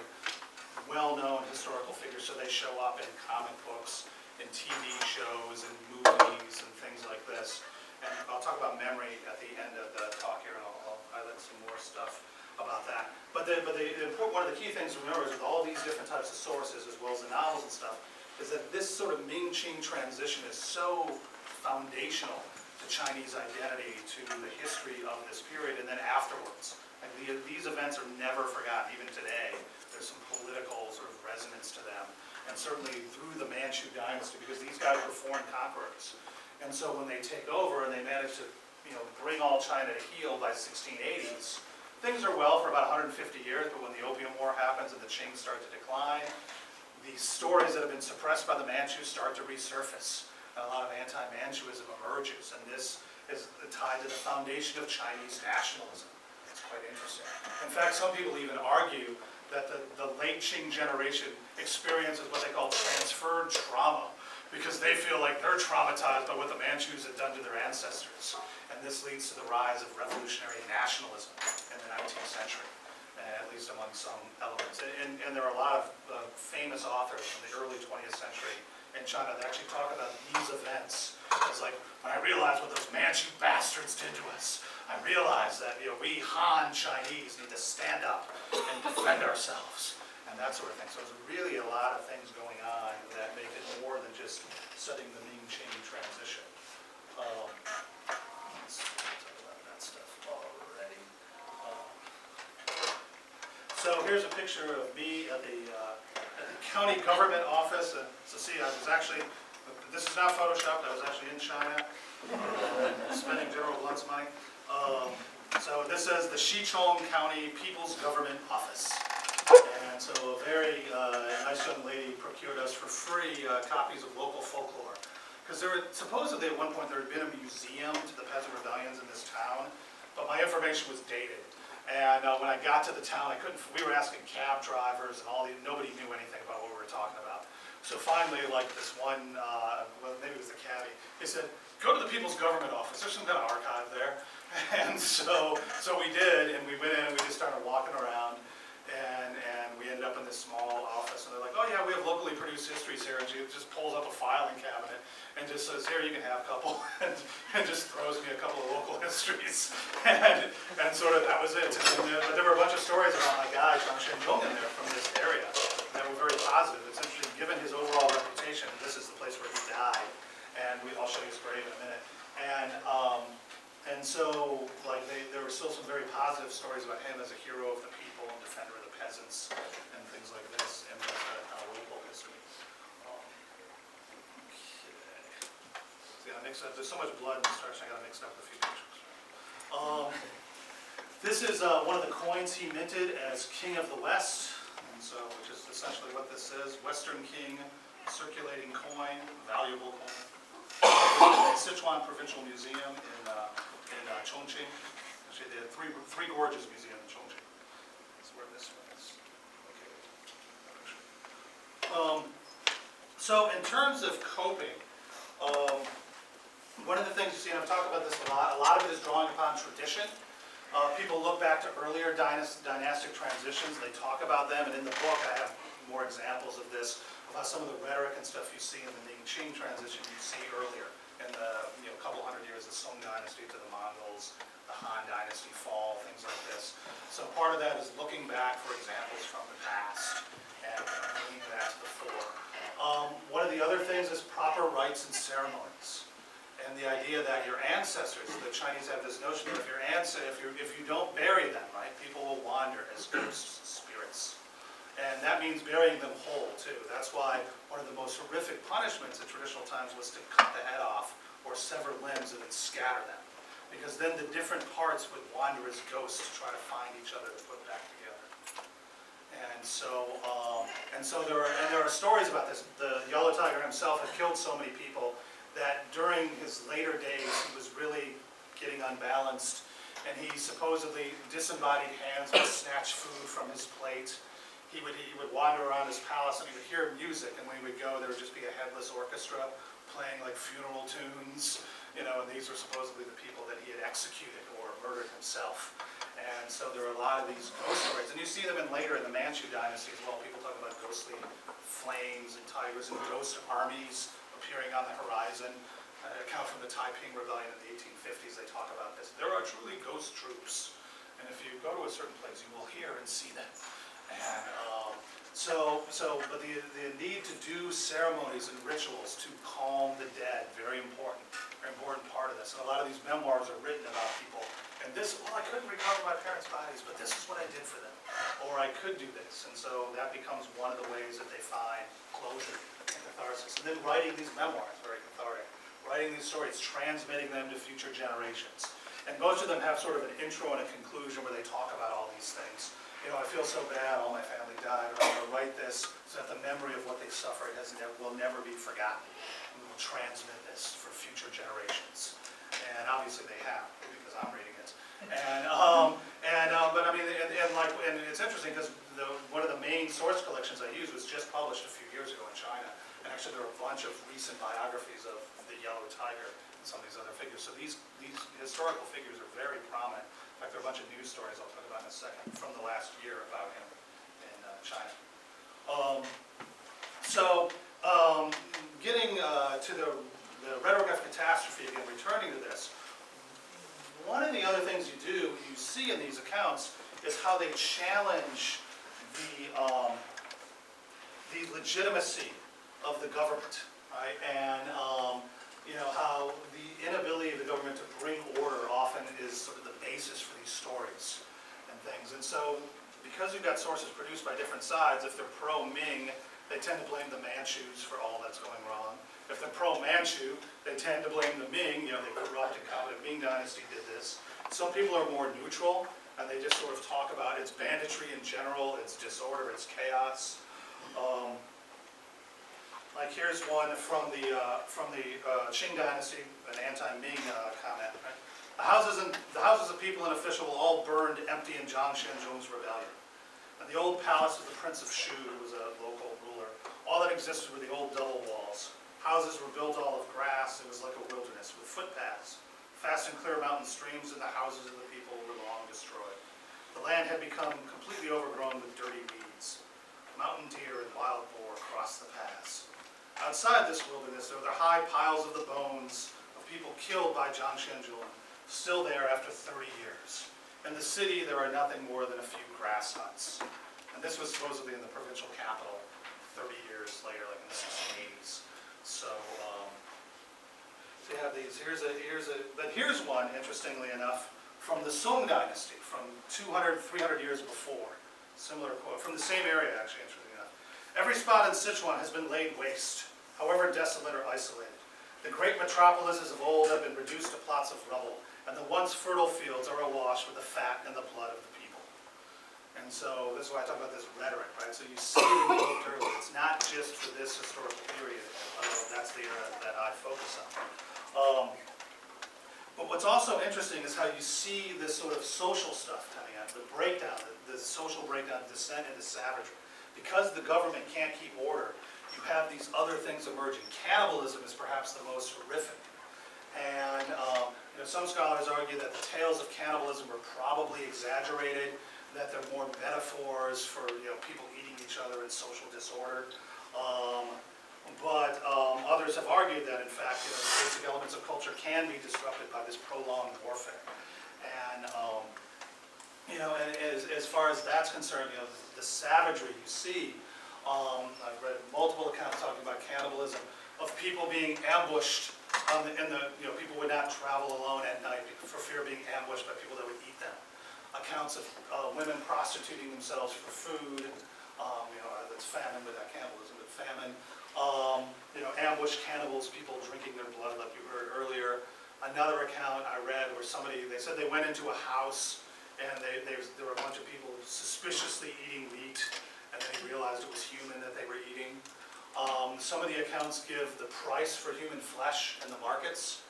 well-known historical figures, so they show up in comic books, in TV shows, and movies, and things like this. And I'll talk about memory at the end of the talk here, and I'll highlight some more stuff about that. But one of the key things to remember is with all these different types of sources, as well as the novels and stuff, is that this sort of Ming-Qing transition is so foundational to Chinese identity, to the history of this period, and then afterwards. Like these events are never forgotten, even today. There's some political sort of resonance to them, and certainly through the Manchu dynasty, because these guys were foreign conquerors. And so when they take over and they manage to, bring all China to heel by 1680s, things are well for about 150 years, but when the Opium War happens and the Qing start to decline, these stories that have been suppressed by the Manchus start to resurface. And a lot of anti-Manchuism emerges, and this is tied to the foundation of Chinese nationalism. It's quite interesting. In fact, some people even argue that the late Qing generation experiences what they call transferred trauma, because they feel like they're traumatized by what the Manchus had done to their ancestors. And this leads to the rise of revolutionary nationalism in the 19th century, at least among some elements. And there are a lot of famous authors from the early 20th century in China that actually talk about these events. It's like, when I realized what those Manchu bastards did to us, I realized that we Han Chinese need to stand up and defend ourselves, and that sort of thing. So there's really a lot of things going on that make it more than just studying the Ming-Qing transition. Let's talk about that stuff already. So here's a picture of me at the county government office. And so see, I was actually, this is not photoshopped, I was actually in China, spending General Blount's money. So this is the Xichong County People's Government Office. And so a very nice young lady procured us for free copies of local folklore. Because supposedly at one point there had been a museum to the peasant rebellions in this town, but my information was dated. And when I got to the town, we were asking cab drivers and nobody knew anything about what we were talking about. So finally, like this one, well, maybe it was the cabbie, they said, "Go to the People's Government Office, there's some kind of archive there." And so we did, and we went in and we just started walking around, and we ended up in this small office, and they're like, "Oh yeah, we have locally produced histories here," and she just pulls up a filing cabinet and just says, "Here, you can have a couple," and just throws me a couple of local histories, and sort of that was it. But there were a bunch of stories about my guy, Zhang Xianzhong, in there from this area that were very positive. It's interesting, given his overall reputation, this is the place where he died, and I'll show you his grave in a minute. And so, like, there were still some very positive stories about him as a hero of the people and defender of the peasants and things like this in this local history. Okay. So I mix up. There's so much blood in this direction. I got to mix it up with a few pictures. This is one of the coins he minted as King of the West, and so which is essentially what this is: Western King, circulating coin, valuable coin. The Sichuan Provincial Museum in Chongqing. Actually, they had three gorges museum in Chongqing. That's where this one is. Okay. So in terms of coping, one of the things you see, and I've talked about this a lot of it is drawing upon tradition. People look back to earlier dynastic transitions, they talk about them, and in the book I have more examples of this, about some of the rhetoric and stuff you see in the Ming-Qing transition you see earlier. in the couple hundred years, the Song Dynasty to the Mongols, the Han Dynasty fall, things like this. So part of that is looking back for examples from the past and bringing that to the fore. One of the other things is proper rites and ceremonies. And the idea that your ancestors, the Chinese have this notion that if you don't bury them, right, people will wander as ghosts, spirits. And that means burying them whole, too. That's why one of the most horrific punishments in traditional times was to cut the head off or sever limbs and then scatter them. Because then the different parts would wander as ghosts to try to find each other and put back together. And so there are stories about this. The yellow tiger himself had killed so many people that during his later days he was really getting unbalanced, and he supposedly disembodied hands would snatch food from his plate. He would wander around his palace and he would hear music, and when he would go, there would just be a headless orchestra playing like funeral tunes, and these were supposedly the people that he had executed or murdered himself. And so there are a lot of these ghost stories, and you see them later in the Manchu dynasty as well. People talk about ghostly flames and tigers and ghost armies appearing on the horizon. Account from the Taiping Rebellion in the 1850s, they talk about this. There are truly ghost troops, and if you go to a certain place, you will hear and see them. And but the need to do ceremonies and rituals to calm the dead, very important part of this. And a lot of these memoirs are written about people. And this, well, I couldn't recover my parents' bodies, but this is what I did for them. Or I could do this. And so that becomes one of the ways that they find closure and catharsis. And then writing these memoirs, very cathartic. Writing these stories, transmitting them to future generations. And most of them have sort of an intro and a conclusion where they talk about all these things. I feel so bad, all my family died, but I'm going to write this so that the memory of what they suffered will never be forgotten. We will transmit this for future generations. And obviously they have, because I'm reading it. And it's interesting because one of the main source collections I used was just published a few years ago in China. And actually there are a bunch of recent biographies of the yellow tiger and some of these other figures. So these historical figures are very prominent. In fact, there are a bunch of news stories I'll talk about in a second from the last year about him in China. Getting to the rhetoric of catastrophe, again, returning to this, one of the other things you see in these accounts is how they challenge the legitimacy of the government, right? And how the inability of the government to bring order often is sort of the basis for these stories and things. And so, because you've got sources produced by different sides, if they're pro-Ming, they tend to blame the Manchus for all that's going wrong. If they're pro-Manchu, they tend to blame the Ming. The corrupt, incompetent Ming dynasty did this. Some people are more neutral, and they just sort of talk about its banditry in general, its disorder, its chaos. Like here's one from the Qing dynasty, an anti-Ming comment. Right? The houses of people and official were all burned empty in Zhang Xianzhong's rebellion. And the old palace of the Prince of Shu, who was a local ruler, all that existed were the old double walls. Houses were built all of grass. It was like a wilderness with footpaths. Fast and clear mountain streams, and the houses of the people were long destroyed. The land had become completely overgrown with dirty weeds. Mountain deer and wild boar crossed the paths. Outside this wilderness, there were the high piles of the bones of people killed by Zhang Xianzhong, still there after 30 years. In the city, there are nothing more than a few grass huts. And this was supposedly in the provincial capital 30 years later, like in the 1680s. So you have these. But here's one, interestingly enough, from the Song dynasty, from 200, 300 years before. Similar quote, from the same area, actually, interestingly enough. Every spot in Sichuan has been laid waste, however desolate or isolated. The great metropolises of old have been reduced to plots of rubble, and the once fertile fields are awash with the fat and the blood of the people. And so this is why I talk about this rhetoric, right? So you see it invoked early. It's not just for this historical period, although that's the era that I focus on. But what's also interesting is how you see this sort of social stuff coming out, the breakdown, the social breakdown, descent into savagery. Because the government can't keep order, you have these other things emerging. Cannibalism is perhaps the most horrific. And some scholars argue that the tales of cannibalism were probably exaggerated, that they're more metaphors for people eating each other in social disorder. But others have argued that, in fact, the basic elements of culture can be disrupted by this prolonged warfare. And, and as far as that's concerned, the savagery you see, I've read multiple accounts talking about cannibalism, of people being ambushed, people would not travel alone at night for fear of being ambushed by people that would eat them. Accounts of women prostituting themselves for food, that's famine, but not cannibalism, but famine. Ambush cannibals, people drinking their blood, like you heard earlier. Another account I read where they said they went into a house and there were a bunch of people suspiciously eating meat, and then they realized it was human that they were eating. Some of the accounts give the price for human flesh in the markets.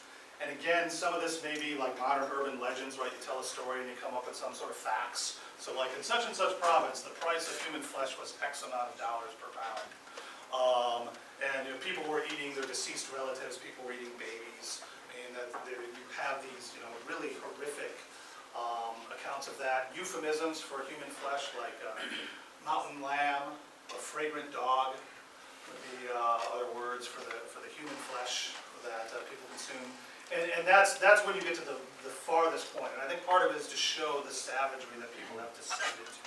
And again, some of this may be like modern urban legends, right? You tell a story and you come up with some sort of facts. So like in such and such province, the price of human flesh was X amount of dollars per pound. People were eating their deceased relatives, people were eating babies. And you have these really horrific accounts of that. Euphemisms for human flesh like mountain lamb or fragrant dog would be other words for the human flesh that people consume. And that's when you get to the farthest point. And I think part of it is to show the savagery that people have descended to.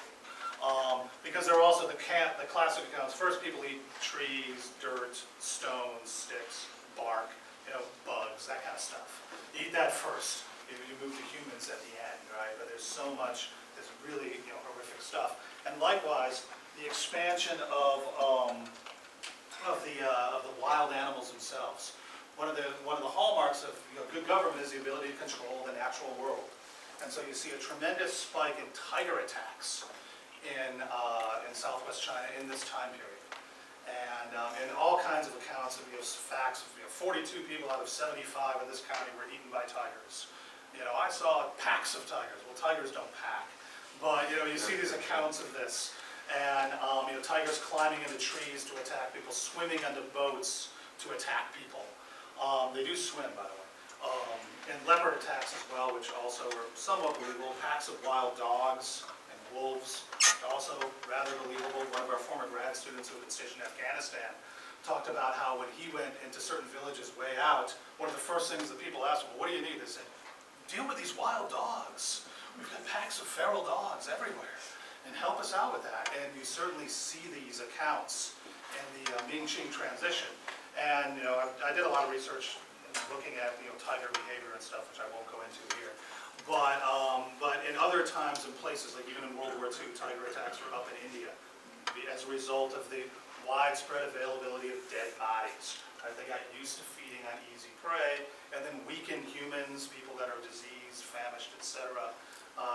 Because there are also the classic accounts. First, people eat trees, dirt, stones, sticks, bark, bugs, that kind of stuff. You eat that first. You move to humans at the end, right? But there's so much, this really horrific stuff. And likewise, the expansion of the wild animals themselves. One of the hallmarks of good government is the ability to control the natural world. And so you see a tremendous spike in tiger attacks in southwest China in this time period. And all kinds of accounts of facts of 42 people out of 75 in this county were eaten by tigers. I saw packs of tigers. Well, tigers don't pack. But you see these accounts of this. And tigers climbing into trees to attack people, swimming under boats to attack people. They do swim, by the way. And leopard attacks as well, which also are somewhat believable. Packs of wild dogs and wolves, also rather believable. One of our former grad students who had been stationed in Afghanistan talked about how when he went into certain villages way out, one of the first things that people asked him, well, what do you need? They said, deal with these wild dogs. We've got packs of feral dogs everywhere. And help us out with that. And you certainly see these accounts in the Ming-Qing transition. And I did a lot of research looking at tiger behavior and stuff, which I won't go into here. But in other times and places, like even in World War II, tiger attacks were up in India as a result of the widespread availability of dead bodies. Right? They got used to feeding on easy prey, and then weakened humans, people that are diseased, famished, etc.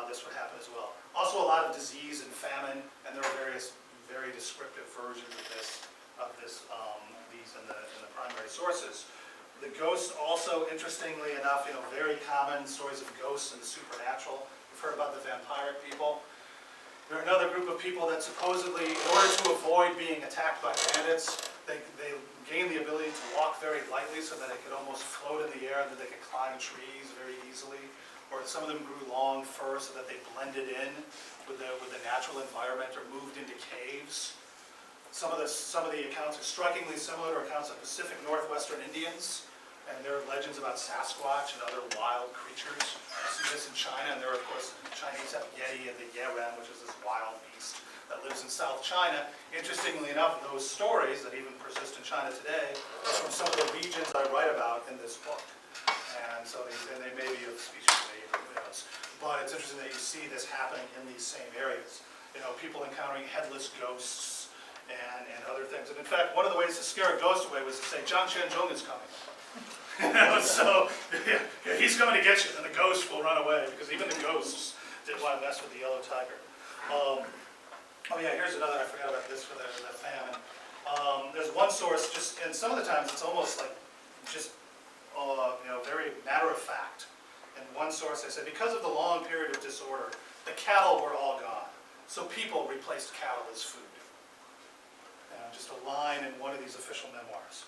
This would happen as well. Also a lot of disease and famine, and there are various very descriptive versions of these in the primary sources. The ghosts also, interestingly enough, very common stories of ghosts and the supernatural. You've heard about the vampiric people. They're another group of people that supposedly, in order to avoid being attacked by bandits, they gained the ability to walk very lightly so that they could almost float in the air and that they could climb trees very easily. Or some of them grew long fur so that they blended in with the natural environment or moved into caves. Some of the accounts are strikingly similar to accounts of Pacific Northwestern Indians, and there are legends about Sasquatch and other wild creatures. You see this in China, and there are, of course, Chinese have Yeti and the Yeren, which is this wild beast that lives in South China. Interestingly enough, those stories that even persist in China today are from some of the regions I write about in this book. And so they may be of species native, who knows. But it's interesting that you see this happening in these same areas. People encountering headless ghosts and other things. And in fact, one of the ways to scare a ghost away was to say, Zhang Qianzhong is coming. So he's coming to get you, and the ghost will run away, because even the ghosts didn't want to mess with the yellow tiger. Oh yeah, here's another, I forgot about this for the famine. There's one source, and some of the times it's almost like just very matter of fact. In one source, they said, because of the long period of disorder, the cattle were all gone. So people replaced cattle as food. Just a line in one of these official memoirs.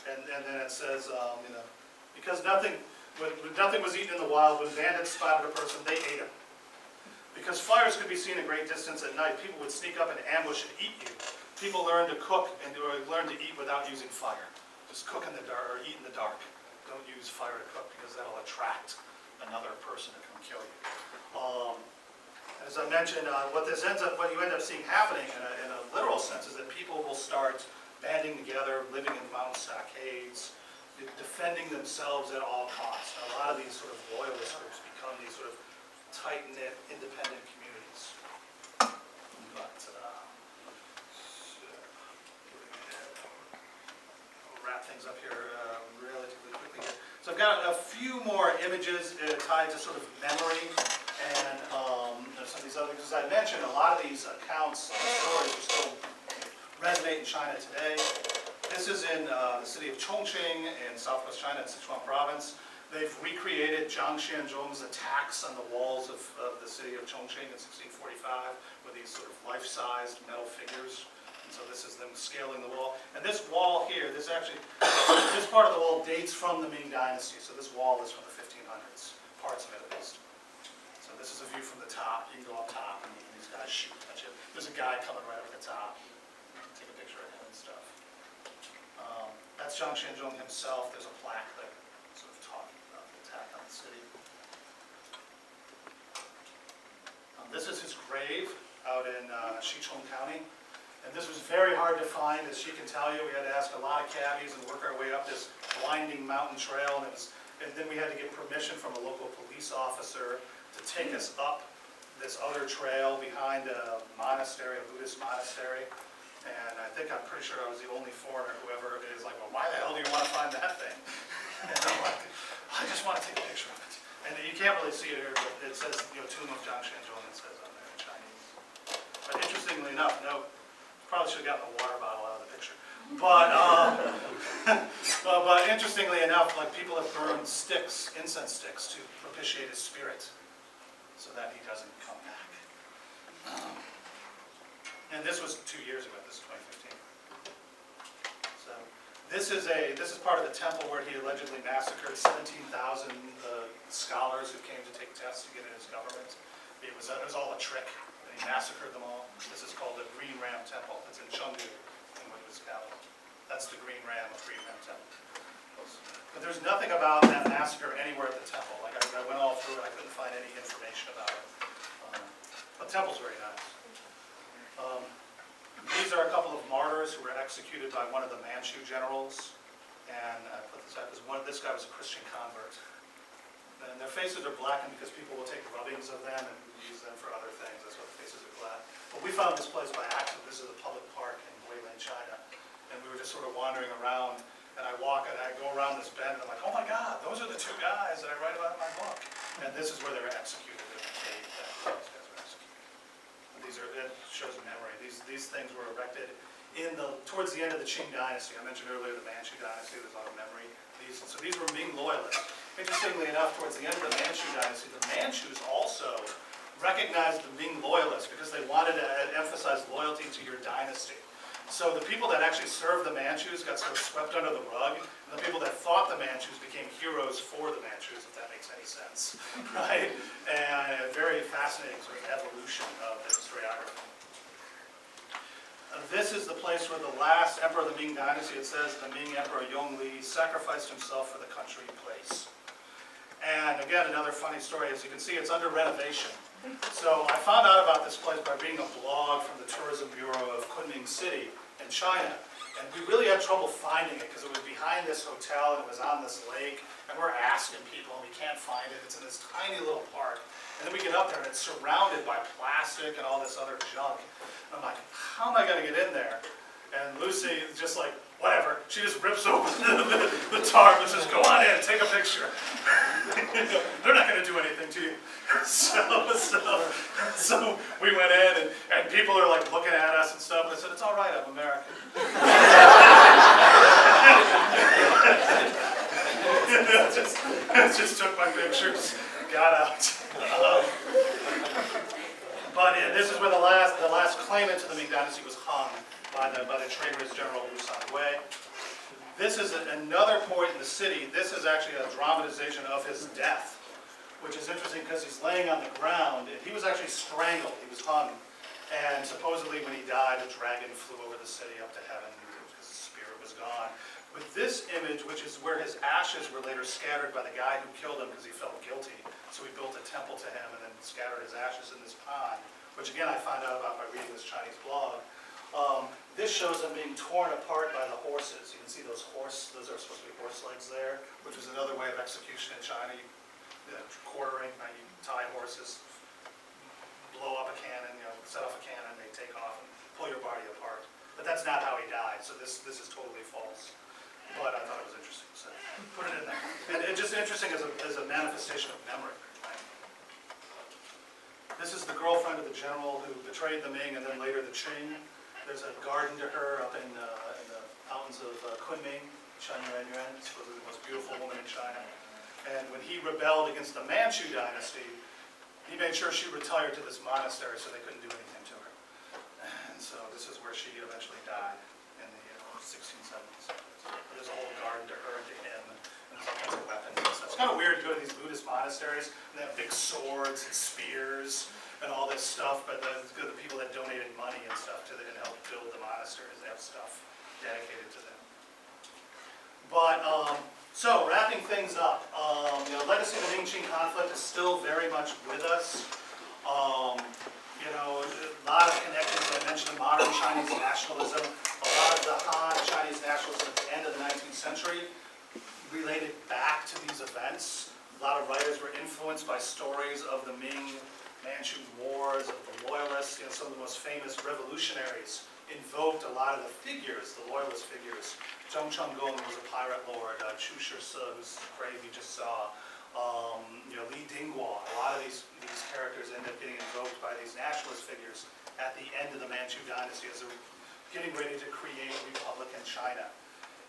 And then it says, because nothing was eaten in the wild, when bandits spotted a person, they ate him. Because fires could be seen a great distance at night, people would sneak up and ambush and eat you, people learn to cook or learn to eat without using fire. Just cook in the dark or eat in the dark. Don't use fire to cook because that'll attract another person to come kill you. As I mentioned, what you end up seeing happening in a literal sense is that people will start banding together, living in mountain stockades, defending themselves at all costs. And a lot of these sort of loyalist groups become these sort of tight-knit, independent communities. But I'll wrap things up here relatively quickly here. So I've got a few more images tied to sort of memory and some of these other, because I mentioned a lot of these accounts, stories are still resonate in China today. This is in the city of Chongqing in southwest China in Sichuan province. They've recreated Zhang Xianzhong's attacks on the walls of the city of Chongqing in 1645 with these sort of life-sized metal figures. And so this is them scaling the wall. And this wall here, this part of the wall dates from the Ming Dynasty. So this wall is from the 1500s, parts of it at least. So this is a view from the top. You can go up top and these guys shoot at you. There's a guy coming right over the top. Take a picture of him and stuff. That's Zhang Xianzhong himself. There's a plaque there sort of talking about the attack on the city. This is his grave out in Sichuan County. And this was very hard to find, as she can tell you. We had to ask a lot of cabbies and work our way up this winding mountain trail. And then we had to get permission from a local police officer to take us up this other trail behind a monastery, a Buddhist monastery. And I'm pretty sure I was the only foreigner who ever is like, well, why the hell do you want to find that thing? And I'm like, I just want to take a picture of it. And you can't really see it here, but it says, Tomb of Zhang Xianzhong, it says on there in Chinese. But interestingly enough, probably should have gotten a water bottle out of the picture. But, but interestingly enough, like people have burned sticks, incense sticks, to propitiate his spirit, so that he doesn't come back. And this was 2 years ago. This is 2015. So this is part of the temple where he allegedly massacred 17,000 scholars who came to take tests to get in his government. It was all a trick, and he massacred them all. This is called the Green Ram Temple. It's in Chengdu, in what was capital. That's the Green Ram Temple. But there's nothing about that massacre anywhere at the temple. Like I went all through it, I couldn't find any information about it. But the temple's very nice. These are a couple of martyrs who were executed by one of the Manchu generals. And I put this out because this guy was a Christian convert. And their faces are blackened because people will take rubbings of them and use them for other things. That's why the faces are black. But we found this place by accident. This is a public park in Guilin, China. And we were just sort of wandering around. And I go around this bend and I'm like, oh my God, those are the two guys that I write about in my book. And this is where they were executed in the cave that these guys were executed. It shows memory. These things were erected towards the end of the Qing dynasty. I mentioned earlier the Manchu dynasty. There's a lot of memory. So these were Ming loyalists. Interestingly enough, towards the end of the Manchu dynasty, the Manchus also recognized the Ming loyalists because they wanted to emphasize loyalty to your dynasty. So the people that actually served the Manchus got sort of swept under the rug, and the people that fought the Manchus became heroes for the Manchus, if that makes any sense, right? And a very fascinating sort of evolution of the historiography. This is the place where the last emperor of the Ming dynasty, it says the Ming Emperor Yongle sacrificed himself for the country and place. And again, another funny story. As you can see, it's under renovation. So I found out about this place by reading a blog from the Tourism Bureau of Kunming City in China. And we really had trouble finding it because it was behind this hotel and it was on this lake. And we're asking people and we can't find it. It's in this tiny little park. And then we get up there and it's surrounded by plastic and all this other junk. And I'm like, how am I going to get in there? And Lucy is just like, whatever. She just rips open the tarp and says, go on in, take a picture. They're not going to do anything to you. So we went in and people are like looking at us and stuff. And I said, it's all right, I'm American. just took my pictures, got out. But this is where the last claimant to the Ming dynasty was hung by the traitorous General Wu Sanwei. This is another point in the city. This is actually a dramatization of his death, which is interesting because he's laying on the ground. And he was actually strangled. He was hung. And supposedly when he died, a dragon flew over the city up to heaven because his spirit was gone. With this image, which is where his ashes were later scattered by the guy who killed him because he felt guilty, so he built a temple to him and then scattered his ashes in this pond, which again I found out about by reading this Chinese blog. This shows him being torn apart by the horses. You can see those are supposed to be horse legs there, which was another way of execution in China. Quartering, you tie horses, blow up a cannon, set off a cannon, they take off and pull your body apart. But that's not how he died, so this is totally false. But I thought it was interesting, so put it in there. And it's just interesting as a manifestation of memory. Right? This is the girlfriend of the general who betrayed the Ming and then later the Qing. There's a garden to her up in the mountains of Kunming, Chen Yuanyuan, supposedly the most beautiful woman in China. And when he rebelled against the Manchu dynasty, he made sure she retired to this monastery so they couldn't do anything to her. And so this is where she eventually died in the 1670s. There's a whole garden to her and to him, and there's all kinds of weapons and stuff. It's kind of weird to go to these Buddhist monasteries, and they have big swords and spears and all this stuff, but the people that donated money and stuff to them and helped build the monasteries, they have stuff dedicated to them. But, so wrapping things up, legacy of the Ming-Qing conflict is still very much with us. A lot of connections, I mentioned, to modern Chinese nationalism. A lot of the Han Chinese nationalism at the end of the 19th century related back to these events. A lot of writers were influenced by stories of the Ming Manchu Wars, of the Loyalists. Some of the most famous revolutionaries invoked a lot of the figures, the Loyalist figures. Zheng Chenggung was a pirate lord, Chu Shise, whose grave you just saw, Li Dingguo. A lot of these characters end up getting invoked by these nationalist figures at the end of the Manchu dynasty as they're getting ready to create Republican China.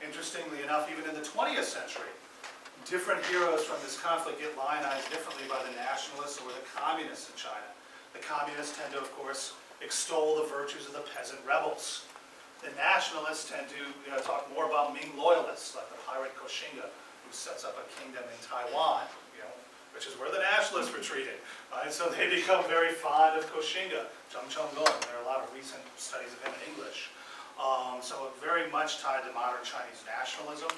Interestingly enough, even in the 20th century, different heroes from this conflict get lionized differently by the nationalists or the communists in China. The communists tend to, of course, extol the virtues of the peasant rebels. The nationalists tend to talk more about Ming loyalists, like the pirate Koxinga, who sets up a kingdom in Taiwan, which is where the nationalists retreated. Right? So they become very fond of Koxinga, Zheng Chenggung. There are a lot of recent studies of him in English. So very much tied to modern Chinese nationalism.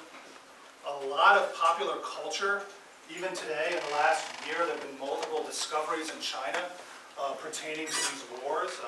A lot of popular culture, even today in the last year, there have been multiple discoveries in China pertaining to these wars.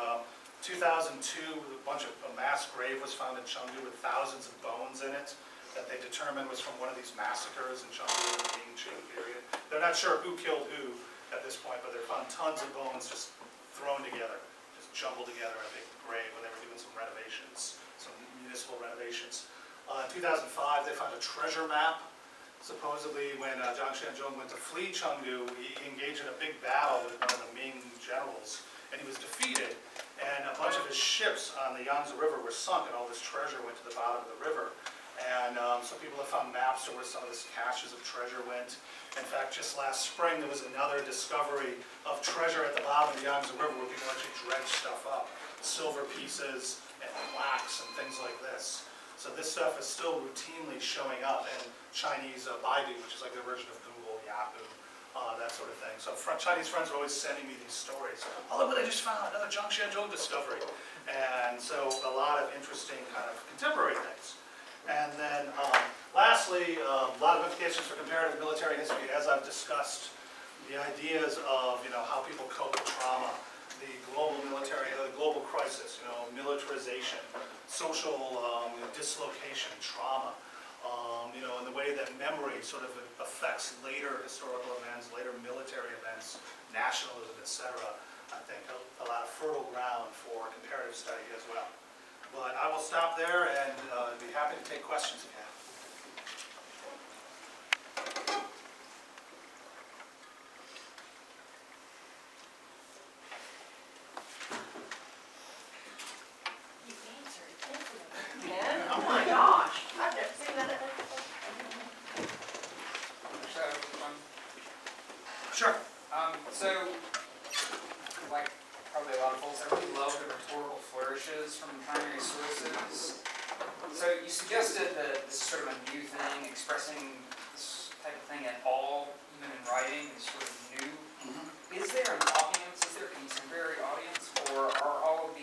2002, a mass grave was found in Chengdu with thousands of bones in it that they determined was from one of these massacres in Chengdu in the Ming-Qing period. They're not sure who killed who at this point, but they found tons of bones just thrown together, just jumbled together in a big grave when they were doing some renovations, some municipal renovations. In 2005, they found a treasure map. Supposedly, when Zhang Xianzhong went to flee Chengdu, he engaged in a big battle with one of the Ming generals, and he was defeated. And a bunch of his ships on the Yangtze River were sunk, and all this treasure went to the bottom of the river. And so people have found maps to where some of this caches of treasure went. In fact, just last spring, there was another discovery of treasure at the bottom of the Yangtze River where people actually dredged stuff up. Silver pieces and plaques and things like this. So this stuff is still routinely showing up in Chinese Baidu, which is like their version of Google, Yahoo, that sort of thing. So Chinese friends are always sending me these stories. Oh, look what I just found, another Zhang Xianzhong discovery. And so a lot of interesting kind of contemporary things. And then lastly, a lot of implications for comparative military history, as I've discussed, the ideas of how people cope with trauma, the global military, the global crisis, militarization, social dislocation, trauma, and the way that memory sort of affects later historical events, later military events, nationalism, etc. I think a lot of fertile ground for comparative study as well. But I will stop there and be happy to take questions if you have. You answered. Thank you. Yeah? Oh my gosh. I've never seen that. Sure. So, like probably a lot of folks, I really love the rhetorical flourishes from primary sources. So you suggested that this is sort of a new thing, expressing this type of thing at all, even in writing, is sort of new. Is there an audience, is there a contemporary audience, or are all of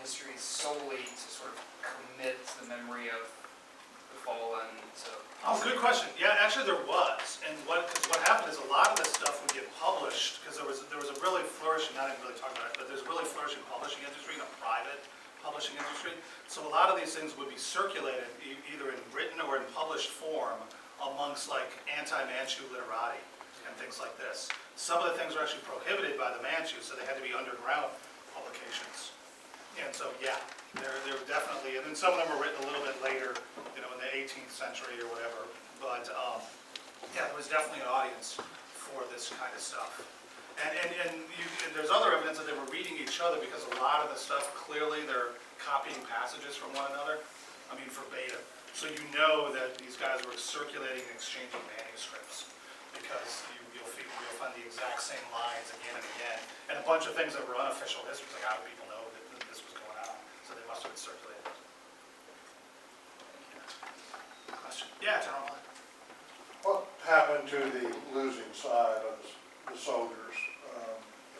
histories solely to sort of commit to the memory of the fallen, so. Oh, good question. Yeah, actually there was. And what happened is a lot of this stuff would get published, because there was a really flourishing, I didn't really talk about it, but there's a really flourishing publishing industry, a private publishing industry. So a lot of these things would be circulated either in written or in published form amongst like anti-Manchu literati and things like this. Some of the things were actually prohibited by the Manchus, so they had to be underground publications. And so, yeah, they're definitely, and then some of them were written a little bit later, you know, in the 18th century or whatever. But, yeah, there was definitely an audience for this kind of stuff. And there's other evidence that they were reading each other, because a lot of the stuff, clearly they're copying passages from one another. I mean, verbatim. So you know that these guys were circulating and exchanging manuscripts, because you'll find the exact same lines again and again. And a bunch of things that were unofficial histories, like how do people know that this was going on? So they must have been circulated. Question? Yeah, General. What happened to the losing side of the soldiers?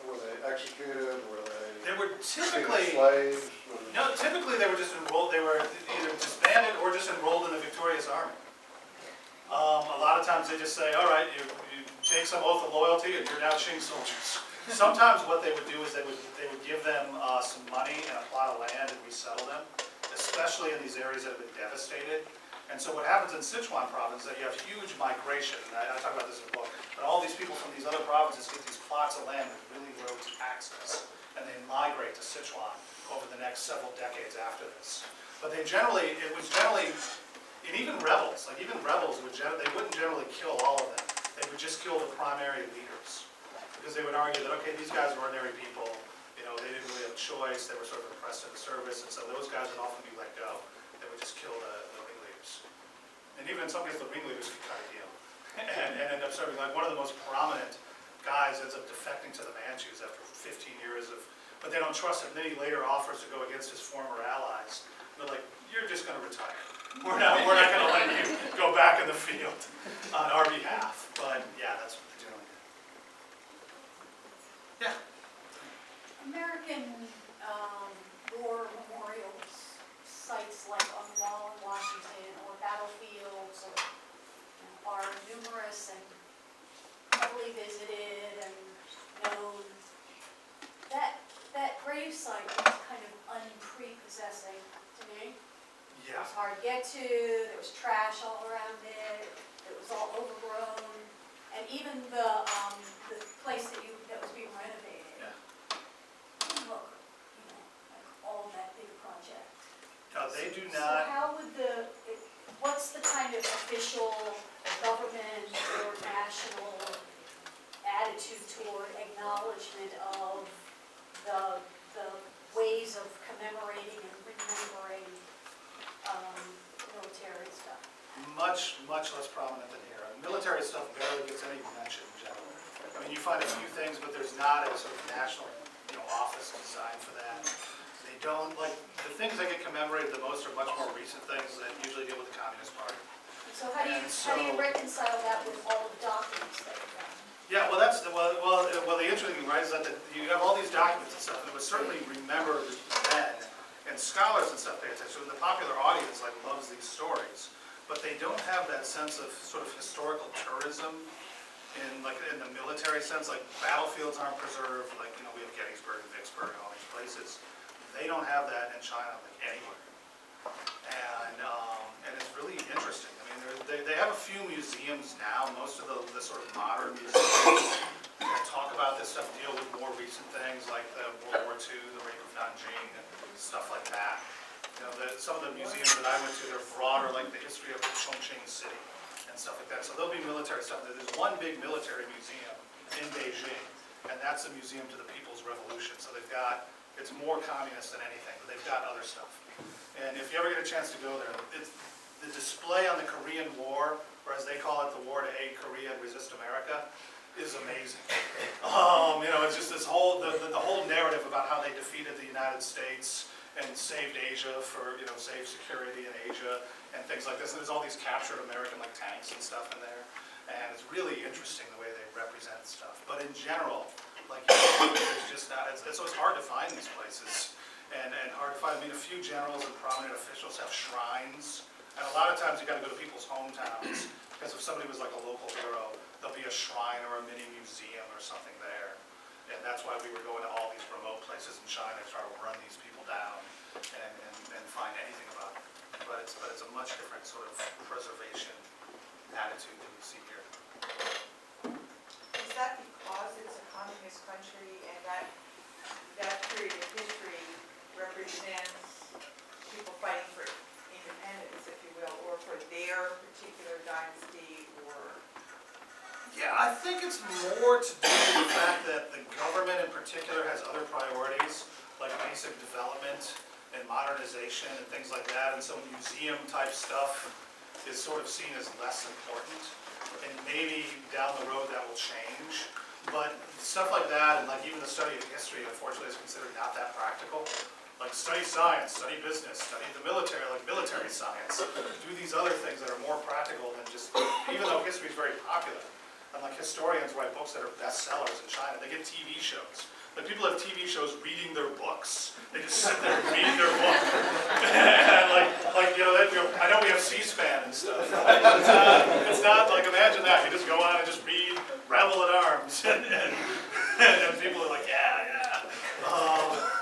Were they executed? Were They were they typically, slaves? no, typically they were just enrolled, they were either disbanded or just enrolled in the victorious army. A lot of times they just say, all right, you take some oath of loyalty and you're now Qing soldiers. Sometimes what they would do is they would give them some money and a plot of land and resettle them, especially in these areas that have been devastated. And so what happens in Sichuan province is that you have huge migration, and I talk about this in the book, but all these people from these other provinces get these plots of land with really low taxes, and they migrate to Sichuan over the next several decades after this. But it was generally, and even rebels they wouldn't generally kill all of them. They would just kill the primary leaders, because they would argue that, okay, these guys were ordinary people, you know, they didn't really have a choice, they were sort of oppressed in the service, and so those guys would often be let go. They would just kill the ringleaders. And even in some cases, the ringleaders could cut a deal and end up serving. Like one of the most prominent guys ends up defecting to the Manchus after 15 years but they don't trust him. Then he later offers to go against his former allies. They're like, you're just going to retire. We're not going to let you go back in the field on our behalf. But yeah, that's what they're doing. Yeah. American war memorials, sites like on the wall in Washington or battlefields are numerous and heavily visited and known. That grave site was kind of unprepossessing to me. It Yeah. was hard to get to, there was trash all around it, it was all overgrown, and even the place that was being renovated. Yeah. Didn't look, like all that big project. No, they do So not. how would what's the kind of official government or national attitude toward acknowledgement of the ways of commemorating and remembering military stuff? Much less prominent than here. Military stuff barely gets any mention in general. I mean, you find a few things, but there's not a sort of national, office designed for that. They don't, like, the things that get commemorated the most are much more recent things that usually deal with the Communist Party. So how do you reconcile that with all the documents that you found? Yeah, well, that's the interesting thing, right, is that you have all these documents and stuff, and it was certainly remembered then, and scholars and stuff pay attention. The popular audience loves these stories, but they don't have that sense of sort of historical tourism in the military sense. Like battlefields aren't preserved. Like we have Gettysburg and Vicksburg and all these places. They don't have that in China anywhere, and it's really interesting. I mean, they have a few museums now. Most of the sort of modern museums that talk about this stuff deal with more recent things like the World War II, the rape of Nanjing, and stuff like that. Some of the museums that I went to, they're broader, like the history of Chongqing City and stuff like that. So there'll be military stuff. There's one big military museum in Beijing, and that's the Museum to the People's Revolution. So it's more communist than anything, but they've got other stuff. And if you ever get a chance to go there, the display on the Korean War, or as they call it, the war to aid Korea and resist America, is amazing. It's just this whole, the whole narrative about how they defeated the United States and saved Asia for, safe security in Asia and things like this. And there's all these captured American tanks and stuff in there. And it's really interesting the way they represent stuff. But in general, it's just not, so it's hard to find these places and hard to find quite, I mean, a few generals and prominent officials have shrines. And a lot of times you gotta go to people's hometowns, because if somebody was like a local hero, there'll be a shrine or a mini museum or something there. And that's why we were going to all these remote places in China to try to run these people down and find anything about them. But it's a much different sort of preservation attitude than we see here. Is that because it's a communist country and that period of history represents people fighting for independence, if you will, or for their particular dynasty, or? Yeah, I think it's more to do with the fact that the government in particular has other priorities, like basic development and modernization and things like that, and so museum type stuff is sort of seen as less important. And maybe down the road that will change, but stuff like that, and like even the study of history, unfortunately, is considered not that practical. Like study science, study business, study the military, like military science. Do these other things that are more practical than just, even though history is very popular. And like historians write books that are bestsellers in China, they get TV shows. Like people have TV shows reading their books. They just sit there and read their book. And I know we have C-SPAN and stuff. It's not like, imagine that. You just go on and just read Rebel at Arms. And people are like, yeah.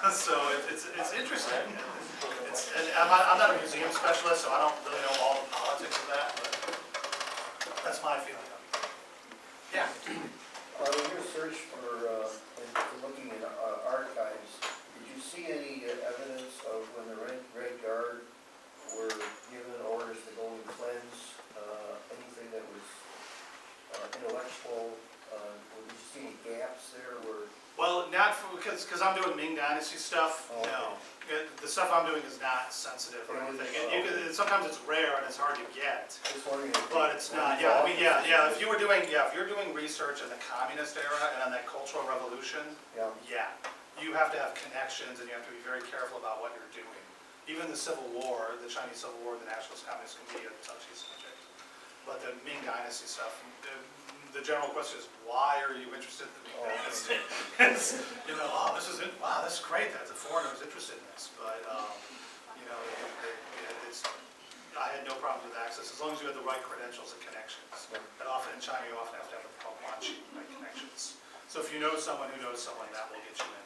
So it's interesting. And I'm not a museum specialist, so I don't really know all the politics of that, but that's my feeling of it. Yeah. In your search for looking at archives, did you see any evidence of when the Red Guard were given orders to go and cleanse anything that was intellectual? Did you see any gaps there where? Well, not because I'm doing Ming Dynasty stuff. Oh, okay. No, the stuff I'm doing is not sensitive or anything. Sometimes it's rare and it's hard to get. Just wondering if But it's not. Yeah, I mean, yeah. If you're doing research in the communist era and on that Cultural Revolution, yeah. you have to have connections and you have to be very careful about what you're doing. Even the Civil War, the Chinese Civil War, the Nationalist Communists can be a touchy subject. But the Ming Dynasty stuff, the general question is, why are you interested in the Ming Dynasty? Oh, this is great that the foreigner is interested in this. But I had no problems with access as long as you had the right credentials and connections. And often in China, you often have to have a guanxi, right, connections. So if you know someone who knows someone, that will get you in.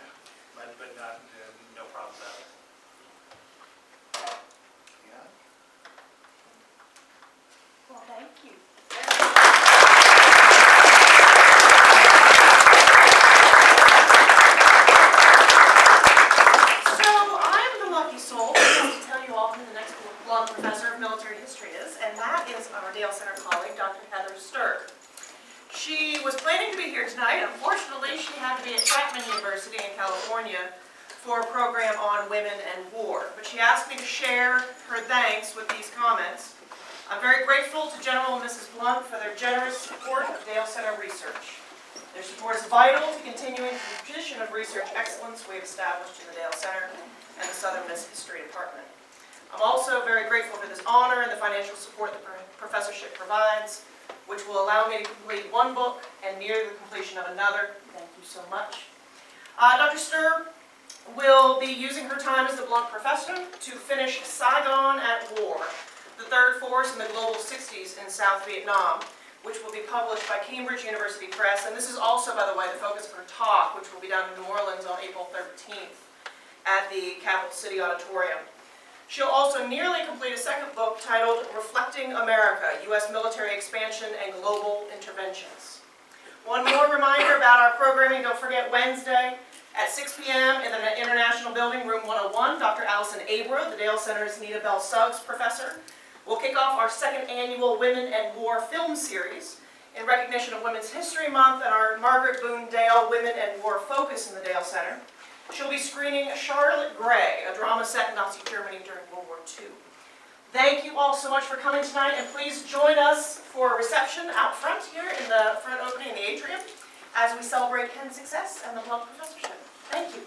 Yeah. But not no problems out. Yeah. Well, thank you. So I'm the lucky soul to tell you all who the next Blount Professor of Military History is, and that is our Dale Center colleague, Dr. Heather Sturck. She was planning to be here tonight. Unfortunately, she had to be at Chapman University in California for a program on women and war. But she asked me to share her thanks with these comments. I'm very grateful to General and Mrs. Blount for their generous support of Dale Center research. Their support is vital to continuing the tradition of research excellence we've established in the Dale Center and the Southern Miss History Department. I'm also very grateful for this honor and the financial support the professorship provides, which will allow me to complete one book and near the completion of another. Thank you so much. Dr. Sturck will be using her time as the Blount Professor to finish Saigon at War, the third force in the global 60s in South Vietnam, which will be published by Cambridge University Press. And this is also, by the way, the focus of her talk, which will be done in New Orleans on April 13th at the Capital City Auditorium. She'll also nearly complete a second book titled Reflecting America, U.S. Military Expansion and Global Interventions. One more reminder about our programming. Don't forget Wednesday at 6 p.m. in the International Building, Room 101, Dr. Allison Abra, the Dale Center's Nita Bell Suggs professor, will kick off our second annual Women and War film series in recognition of Women's History Month and our Margaret Boone Dale Women and War focus in the Dale Center. She'll be screening Charlotte Gray, a drama set in Nazi Germany during World War II. Thank you all so much for coming tonight, and please join us for a reception out front here in the front opening in the atrium as we celebrate Ken's success and the Blount Professorship. Thank you.